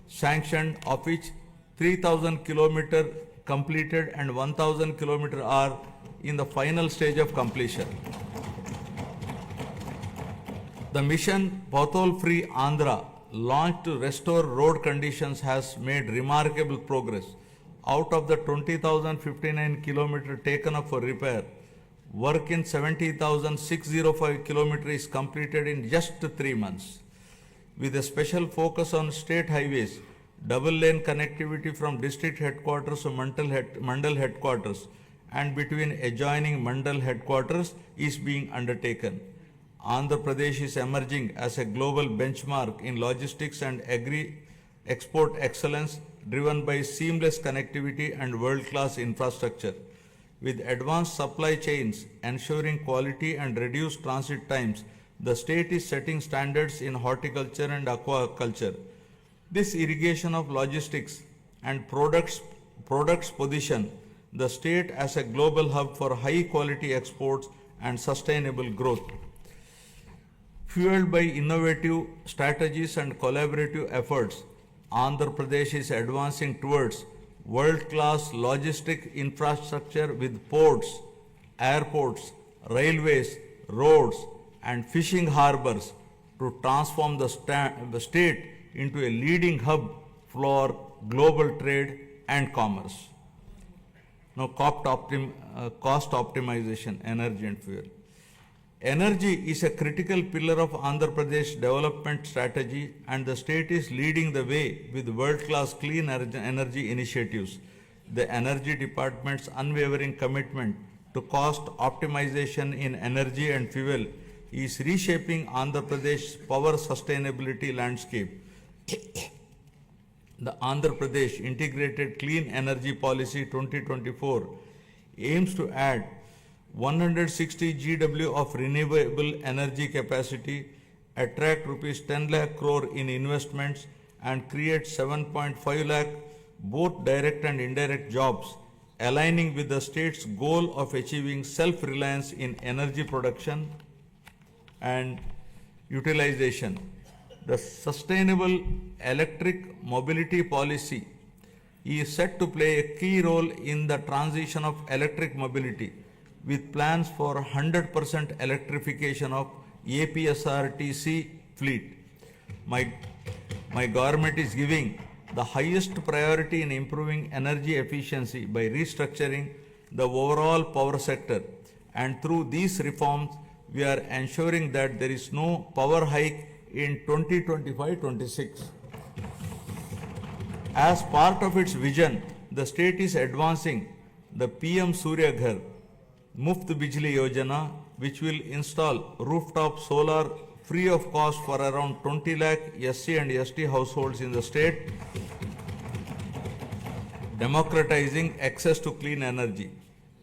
sanctioned, of which 3,000 kilometers completed and 1,000 kilometers are in the final stage of completion. The mission Pothole Free Andhra, launched to restore road conditions, has made remarkable progress. Out of the 20,059 kilometers taken up for repair, work in 70,605 kilometers is completed in just 3 months. With a special focus on state highways, double lane connectivity from district headquarters to Mandal headquarters and between adjoining Mandal headquarters is being undertaken. Andhra Pradesh is emerging as a global benchmark in logistics and agri-export excellence, driven by seamless connectivity and world-class infrastructure. With advanced supply chains ensuring quality and reduced transit times, the state is setting standards in horticulture and aquaculture. This irrigation of logistics and products position the state as a global hub for high-quality exports and sustainable growth. Fueled by innovative strategies and collaborative efforts, Andhra Pradesh is advancing towards world-class logistic infrastructure with ports, airports, railways, roads, and fishing harbors to transform the state into a leading hub for global trade and commerce. Now, cost optimization, energy and fuel. Energy is a critical pillar of Andhra Pradesh development strategy, and the state is leading the way with world-class clean energy initiatives. The Energy Department's unwavering commitment to cost optimization in energy and fuel is reshaping Andhra Pradesh's power sustainability landscape. The Andhra Pradesh Integrated Clean Energy Policy 2024 aims to add 160 GW of renewable energy capacity, attract rupees 10 lakh crore in investments, and create 7.5 lakh both direct and indirect jobs, aligning with the state's goal of achieving self-reliance in energy production and utilization. The Sustainable Electric Mobility Policy is set to play a key role in the transition of electric mobility, with plans for 100% electrification of APSRTC fleet. My government is giving the highest priority in improving energy efficiency by restructuring the overall power sector, and through these reforms we are ensuring that there is no power hike in 2025-26. As part of its vision, the state is advancing the PM Surya Ghar Muft Bijli Yojana, which will install rooftop solar free of cost for around 20 lakh SC and ST households in the state, democratizing access to clean energy.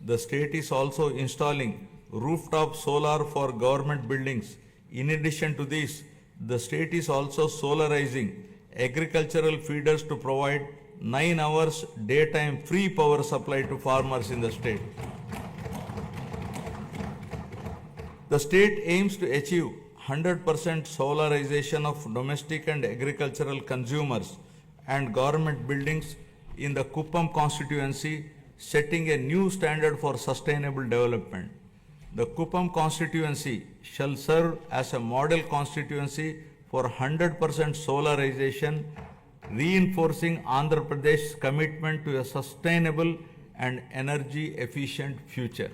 The state is also installing rooftop solar for government buildings. In addition to this, the state is also solarizing agricultural feeders to provide 9 hours daytime free power supply to farmers in the state. The state aims to achieve 100% solarization of domestic and agricultural consumers and government buildings in the Kuppam constituency, setting a new standard for sustainable development. The Kuppam constituency shall serve as a model constituency for 100% solarization, reinforcing Andhra Pradesh's commitment to a sustainable and energy efficient future.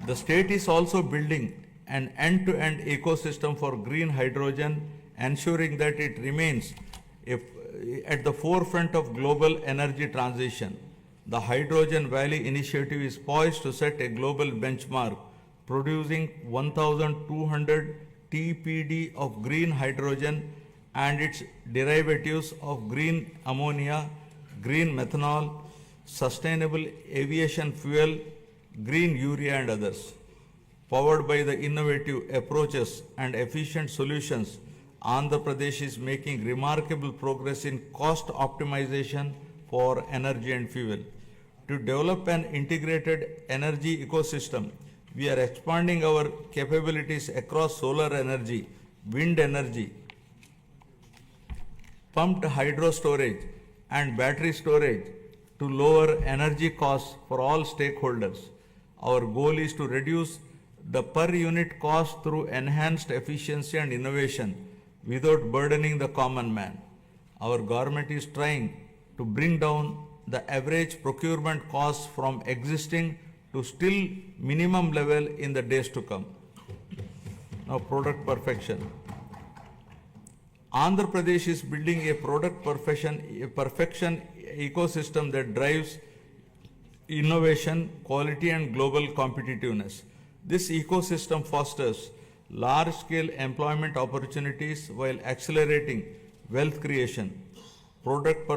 The state is also building an end-to-end ecosystem for green hydrogen, ensuring that it remains at the forefront of global energy transition. The Hydrogen Valley initiative is poised to set a global benchmark, producing 1,200 TPD of green hydrogen and its derivatives of green ammonia, green methanol, sustainable aviation fuel, green urea and others. Powered by the innovative approaches and efficient solutions, Andhra Pradesh is making remarkable progress in cost optimization for energy and fuel. To develop an integrated energy ecosystem, we are expanding our capabilities across solar energy, wind energy, pumped hydro storage and battery storage to lower energy costs for all stakeholders. Our goal is to reduce the per unit cost through enhanced efficiency and innovation without burdening the common man. Our government is trying to bring down the average procurement costs from existing to still minimum level in the days to come. Now, product perfection. Andhra Pradesh is building a product perfection ecosystem that drives innovation, quality and global competitiveness. This ecosystem fosters large-scale employment opportunities while accelerating wealth creation. Product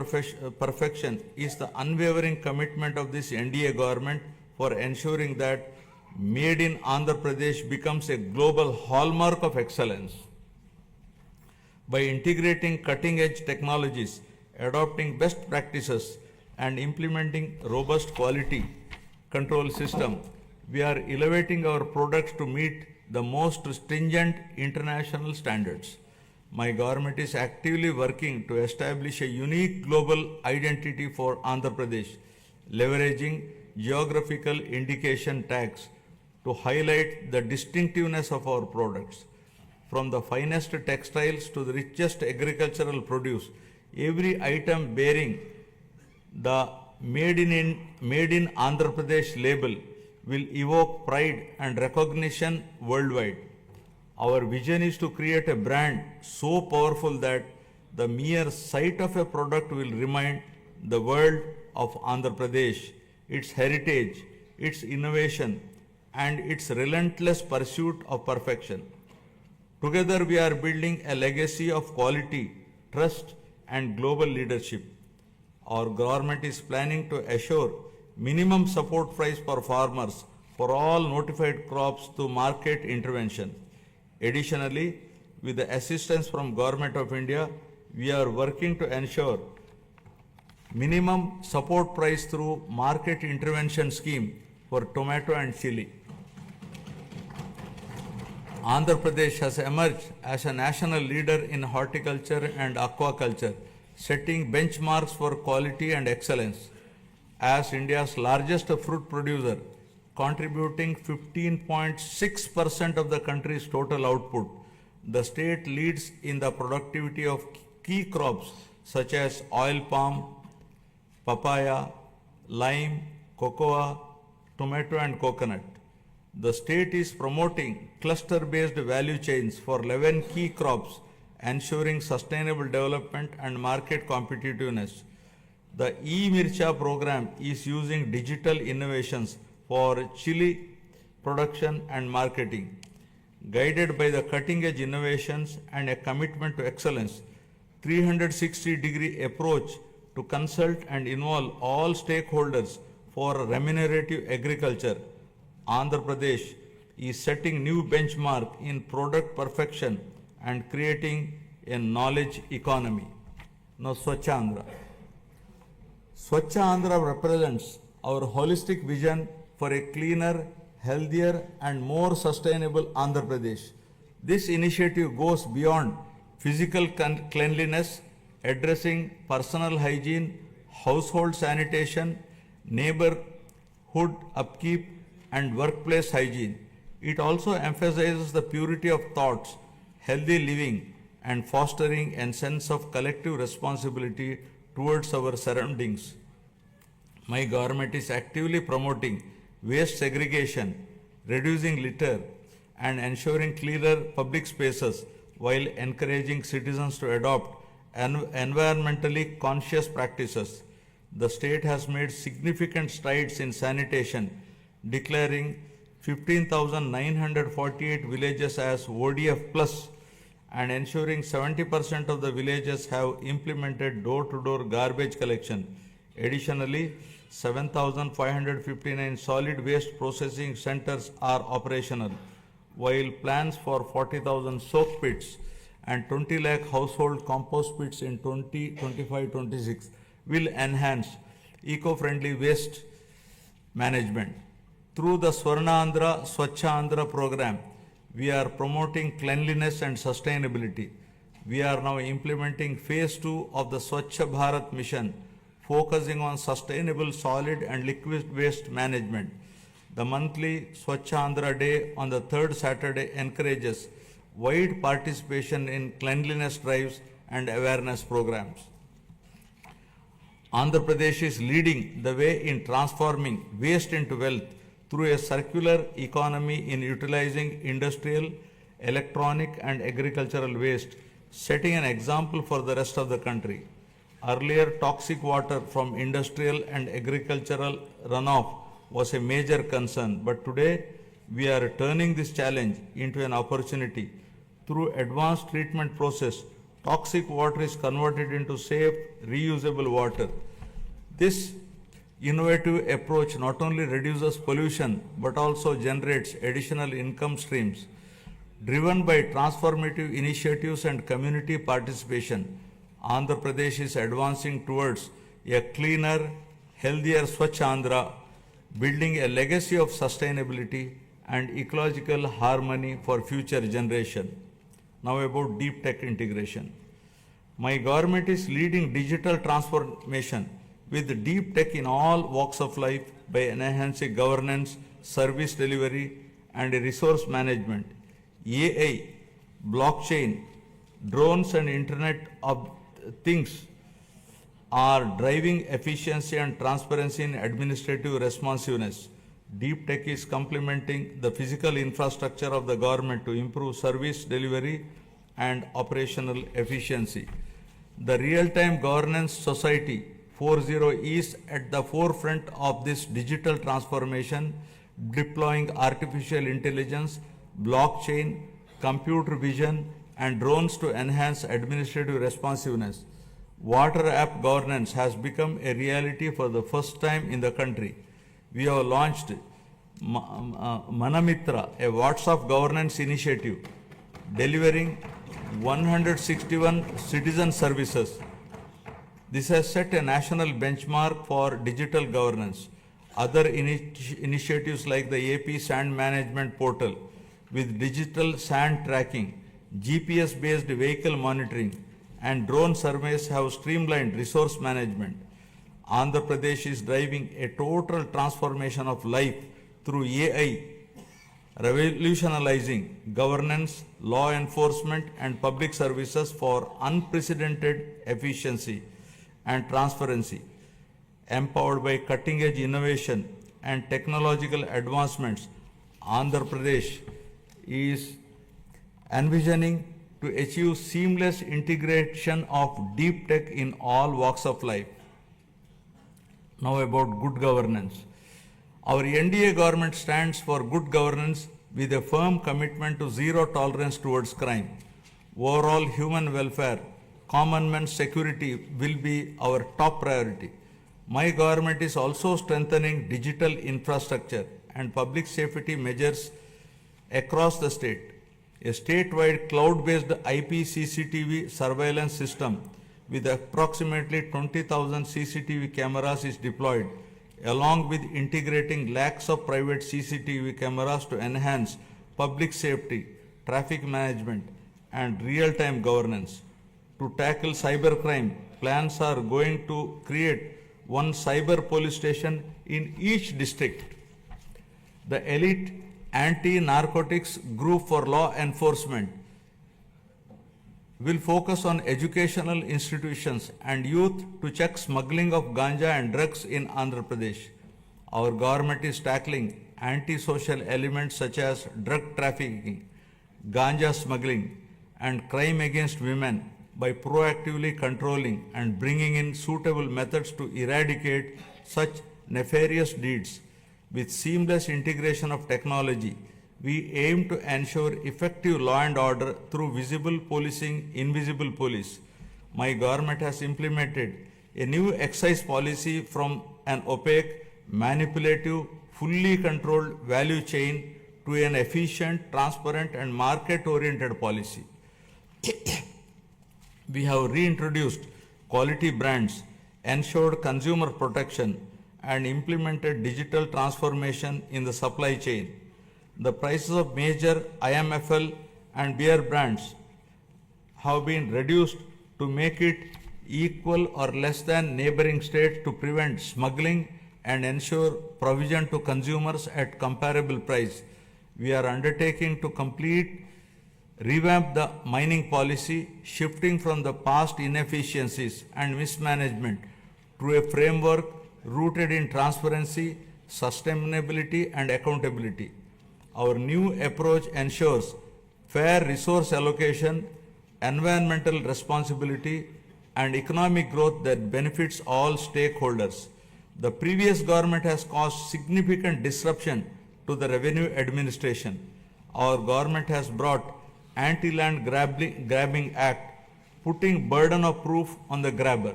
perfection is the unwavering commitment of this NDA government for ensuring that Made in Andhra Pradesh becomes a global hallmark of excellence. By integrating cutting-edge technologies, adopting best practices, and implementing robust quality control system, we are elevating our products to meet the most stringent international standards. My government is actively working to establish a unique global identity for Andhra Pradesh, leveraging geographical indication tags to highlight the distinctiveness of our products. From the finest textiles to the richest agricultural produce, every item bearing the Made in Andhra Pradesh label will evoke pride and recognition worldwide. Our vision is to create a brand so powerful that the mere sight of a product will remind the world of Andhra Pradesh, its heritage, its innovation, and its relentless pursuit of perfection. Together we are building a legacy of quality, trust, and global leadership. Our government is planning to assure minimum support price for farmers for all notified crops through market intervention. Additionally, with the assistance from Government of India, we are working to ensure minimum support price through market intervention scheme for tomato and chili. Andhra Pradesh has emerged as a national leader in horticulture and aquaculture, setting benchmarks for quality and excellence. As India's largest fruit producer, contributing 15.6% of the country's total output, the state leads in the productivity of key crops such as oil palm, papaya, lime, cocoa, tomato and coconut. The state is promoting cluster-based value chains for 11 key crops, ensuring sustainable development and market competitiveness. The e-Mircha program is using digital innovations for chili production and marketing. Guided by the cutting-edge innovations and a commitment to excellence, 360-degree approach to consult and involve all stakeholders for remunerative agriculture, Andhra Pradesh is setting new benchmark in product perfection and creating a knowledge economy. Now, Swachh Andhra. Swachh Andhra represents our holistic vision for a cleaner, healthier and more sustainable Andhra Pradesh. This initiative goes beyond physical cleanliness, addressing personal hygiene, household sanitation, neighborhood upkeep and workplace hygiene. It also emphasizes the purity of thoughts, healthy living and fostering a sense of collective responsibility towards our surroundings. My government is actively promoting waste segregation, reducing litter and ensuring cleaner public spaces while encouraging citizens to adopt environmentally conscious practices. The state has made significant strides in sanitation, declaring 15,948 villages as ODF plus and ensuring 70% of the villages have implemented door-to-door garbage collection. Additionally, 7,559 solid waste processing centers are operational, while plans for 40,000 soak pits and 20 lakh household compost pits in 2025-26 will enhance eco-friendly waste management. Through the Swarna Andhra, Swachh Andhra program, we are promoting cleanliness and sustainability. We are now implementing phase 2 of the Swachh Bharat mission, focusing on sustainable solid and liquid waste management. The monthly Swachh Andhra Day on the third Saturday encourages wide participation in cleanliness drives and awareness programs. Andhra Pradesh is leading the way in transforming waste into wealth through a circular economy in utilizing industrial, electronic and agricultural waste, setting an example for the rest of the country. Earlier, toxic water from industrial and agricultural runoff was a major concern, but today we are turning this challenge into an opportunity. Through advanced treatment process, toxic water is converted into safe, reusable water. This innovative approach not only reduces pollution but also generates additional income streams. Driven by transformative initiatives and community participation, Andhra Pradesh is advancing towards a cleaner, healthier Swachh Andhra, building a legacy of sustainability and ecological harmony for future generation. Now about deep tech integration. My government is leading digital transformation with deep tech in all walks of life by enhancing governance, service delivery and resource management. AI, blockchain, drones and Internet of Things are driving efficiency and transparency in administrative responsiveness. Deep tech is complementing the physical infrastructure of the government to improve service delivery and operational efficiency. The Real-Time Governance Society 4.0 is at the forefront of this digital transformation, deploying artificial intelligence, blockchain, computer vision, and drones to enhance administrative responsiveness. Water app governance has become a reality for the first time in the country. We have launched Manamitra, a WhatsApp governance initiative, delivering 161 citizen services. This has set a national benchmark for digital governance. Other initiatives like the AP Sand Management Portal with digital sand tracking, GPS-based vehicle monitoring, and drone surveys have streamlined resource management. Andhra Pradesh is driving a total transformation of life through AI, revolutionizing governance, law enforcement, and public services for unprecedented efficiency and transparency. Empowered by cutting edge innovation and technological advancements, Andhra Pradesh is envisioning to achieve seamless integration of deep tech in all walks of life. Now about good governance. Our NDA government stands for good governance with a firm commitment to zero tolerance towards crime. Overall human welfare, common man's security will be our top priority. My government is also strengthening digital infrastructure and public safety measures across the state. A statewide cloud-based IP CCTV surveillance system with approximately 20,000 CCTV cameras is deployed, along with integrating lakhs of private CCTV cameras to enhance public safety, traffic management, and real-time governance. To tackle cybercrime, plans are going to create one cyber police station in each district. The elite anti-narcotics group for law enforcement will focus on educational institutions and youth to check smuggling of ganja and drugs in Andhra Pradesh. Our government is tackling anti-social elements such as drug trafficking, ganja smuggling, and crime against women by proactively controlling and bringing in suitable methods to eradicate such nefarious deeds. With seamless integration of technology, we aim to ensure effective law and order through visible policing, invisible police. My government has implemented a new excise policy from an opaque, manipulative, fully controlled value chain to an efficient, transparent, and market-oriented policy. We have reintroduced quality brands, ensured consumer protection, and implemented digital transformation in the supply chain. The prices of major IMFL and beer brands have been reduced to make it equal or less than neighboring states to prevent smuggling and ensure provision to consumers at comparable price. We are undertaking to revamp the mining policy, shifting from the past inefficiencies and mismanagement to a framework rooted in transparency, sustainability, and accountability. Our new approach ensures fair resource allocation, environmental responsibility, and economic growth that benefits all stakeholders. The previous government has caused significant disruption to the revenue administration. Our government has brought Anti-Land Grabbing Act, putting burden of proof on the grabber.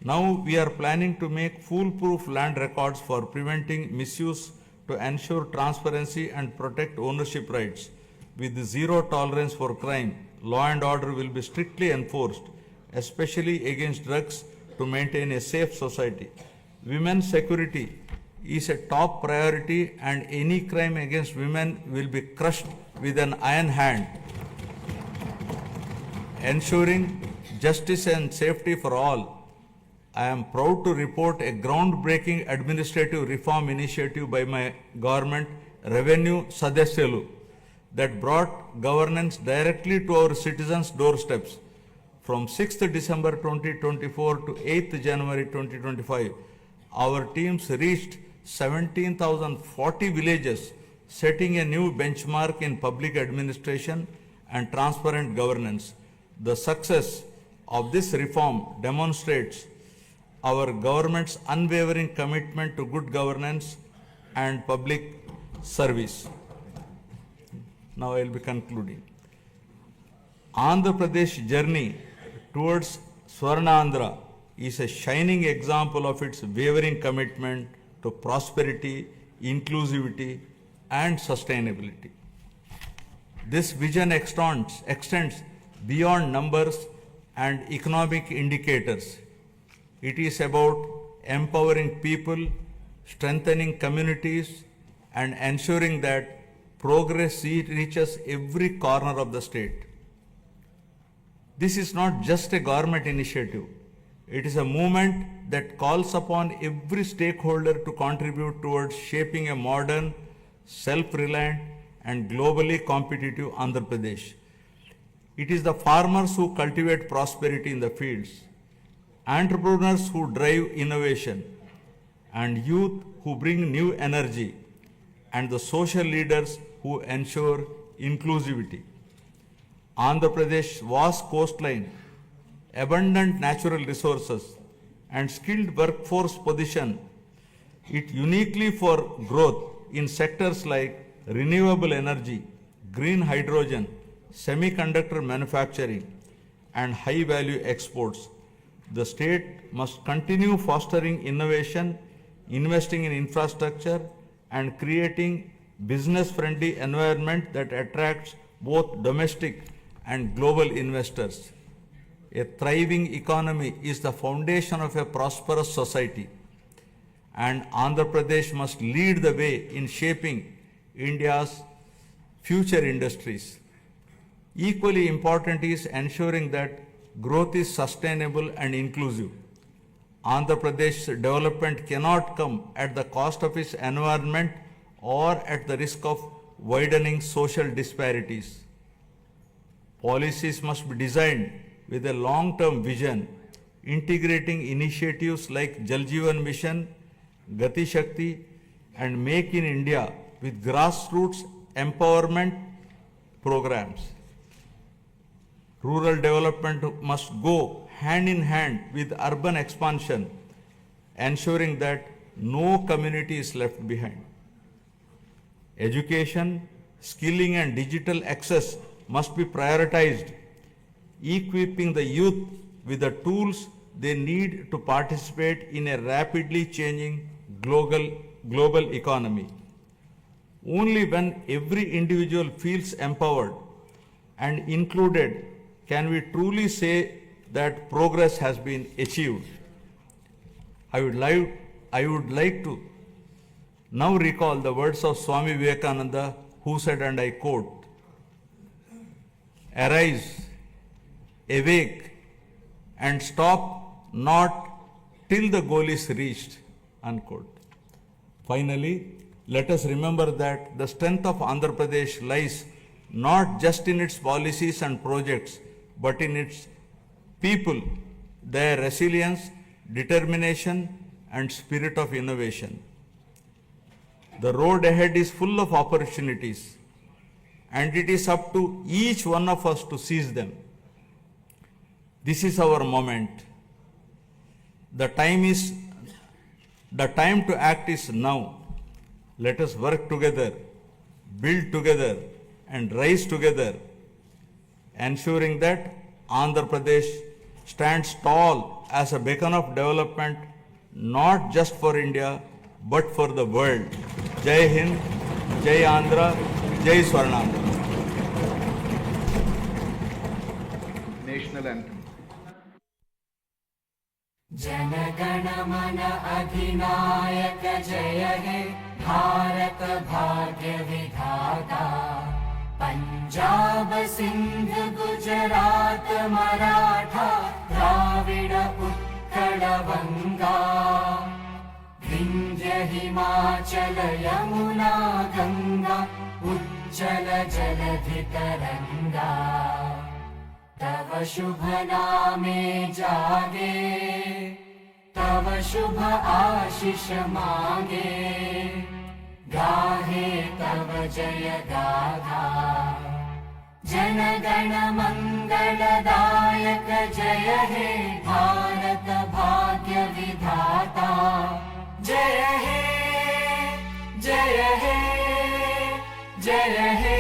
Now we are planning to make foolproof land records for preventing misuse to ensure transparency and protect ownership rights. With zero tolerance for crime, law and order will be strictly enforced, especially against drugs, to maintain a safe society. Women's security is a top priority, and any crime against women will be crushed with an iron hand, ensuring justice and safety for all. I am proud to report a groundbreaking administrative reform initiative by my government, Revenue Sadasyalu, that brought governance directly to our citizens' doorsteps. From 6th December 2024 to 8th January 2025, our teams reached 17,040 villages, setting a new benchmark in public administration and transparent governance. The success of this reform demonstrates our government's unwavering commitment to good governance and public service. Now I will be concluding. Andhra Pradesh journey towards Swarnandhra is a shining example of its wavering commitment to prosperity, inclusivity, and sustainability. This vision extends beyond numbers and economic indicators. It is about empowering people, strengthening communities, and ensuring that progress reaches every corner of the state. This is not just a government initiative. It is a movement that calls upon every stakeholder to contribute towards shaping a modern, self-reliant, and globally competitive Andhra Pradesh. It is the farmers who cultivate prosperity in the fields, entrepreneurs who drive innovation, and youth who bring new energy, and the social leaders who ensure inclusivity. Andhra Pradesh vast coastline, abundant natural resources, and skilled workforce position it uniquely for growth in sectors like renewable energy, green hydrogen, semiconductor manufacturing, and high-value exports. The state must continue fostering innovation, investing in infrastructure, and creating business-friendly environment that attracts both domestic and global investors. A thriving economy is the foundation of a prosperous society, and Andhra Pradesh must lead the way in shaping India's future industries. Equally important is ensuring that growth is sustainable and inclusive. Andhra Pradesh's development cannot come at the cost of its environment or at the risk of widening social disparities. Policies must be designed with a long-term vision, integrating initiatives like Jal Jeevan Mission, Gati Shakti, and Make in India with grassroots empowerment programs. Rural development must go hand in hand with urban expansion, ensuring that no community is left behind. Education, skilling, and digital access must be prioritized, equipping the youth with the tools they need to participate in a rapidly changing global economy. Only when every individual feels empowered and included can we truly say that progress has been achieved. I would like to now recall the words of Swami Vivekananda, who said, and I quote, "Arise, awake, and stop not till the goal is reached," unquote. Finally, let us remember that the strength of Andhra Pradesh lies not just in its policies and projects, but in its people, their resilience, determination, and spirit of innovation. The road ahead is full of opportunities, and it is up to each one of us to seize them. This is our moment. The time to act is now. Let us work together, build together, and rise together, ensuring that Andhra Pradesh stands tall as a beacon of development, not just for India, but for the world. Jai Hind, Jai Andhra, Jai Swarnandhra. National anthem. Jana Gana मन अधिनायक जय हे भारत भाग्य विधाता पंजाब सिंध गुजरात मराठा द्राविड उत्कल बंगा विंध्य हिमाचल यमुना गंगा उज्जल जलधि तरंगा तव शुभ नामे जागे तव शुभ आशीष मांगे गाहे तव जय गाथा जन गण मंगलदायक जय हे भारत भाग्य विधाता जय हे जय हे जय हे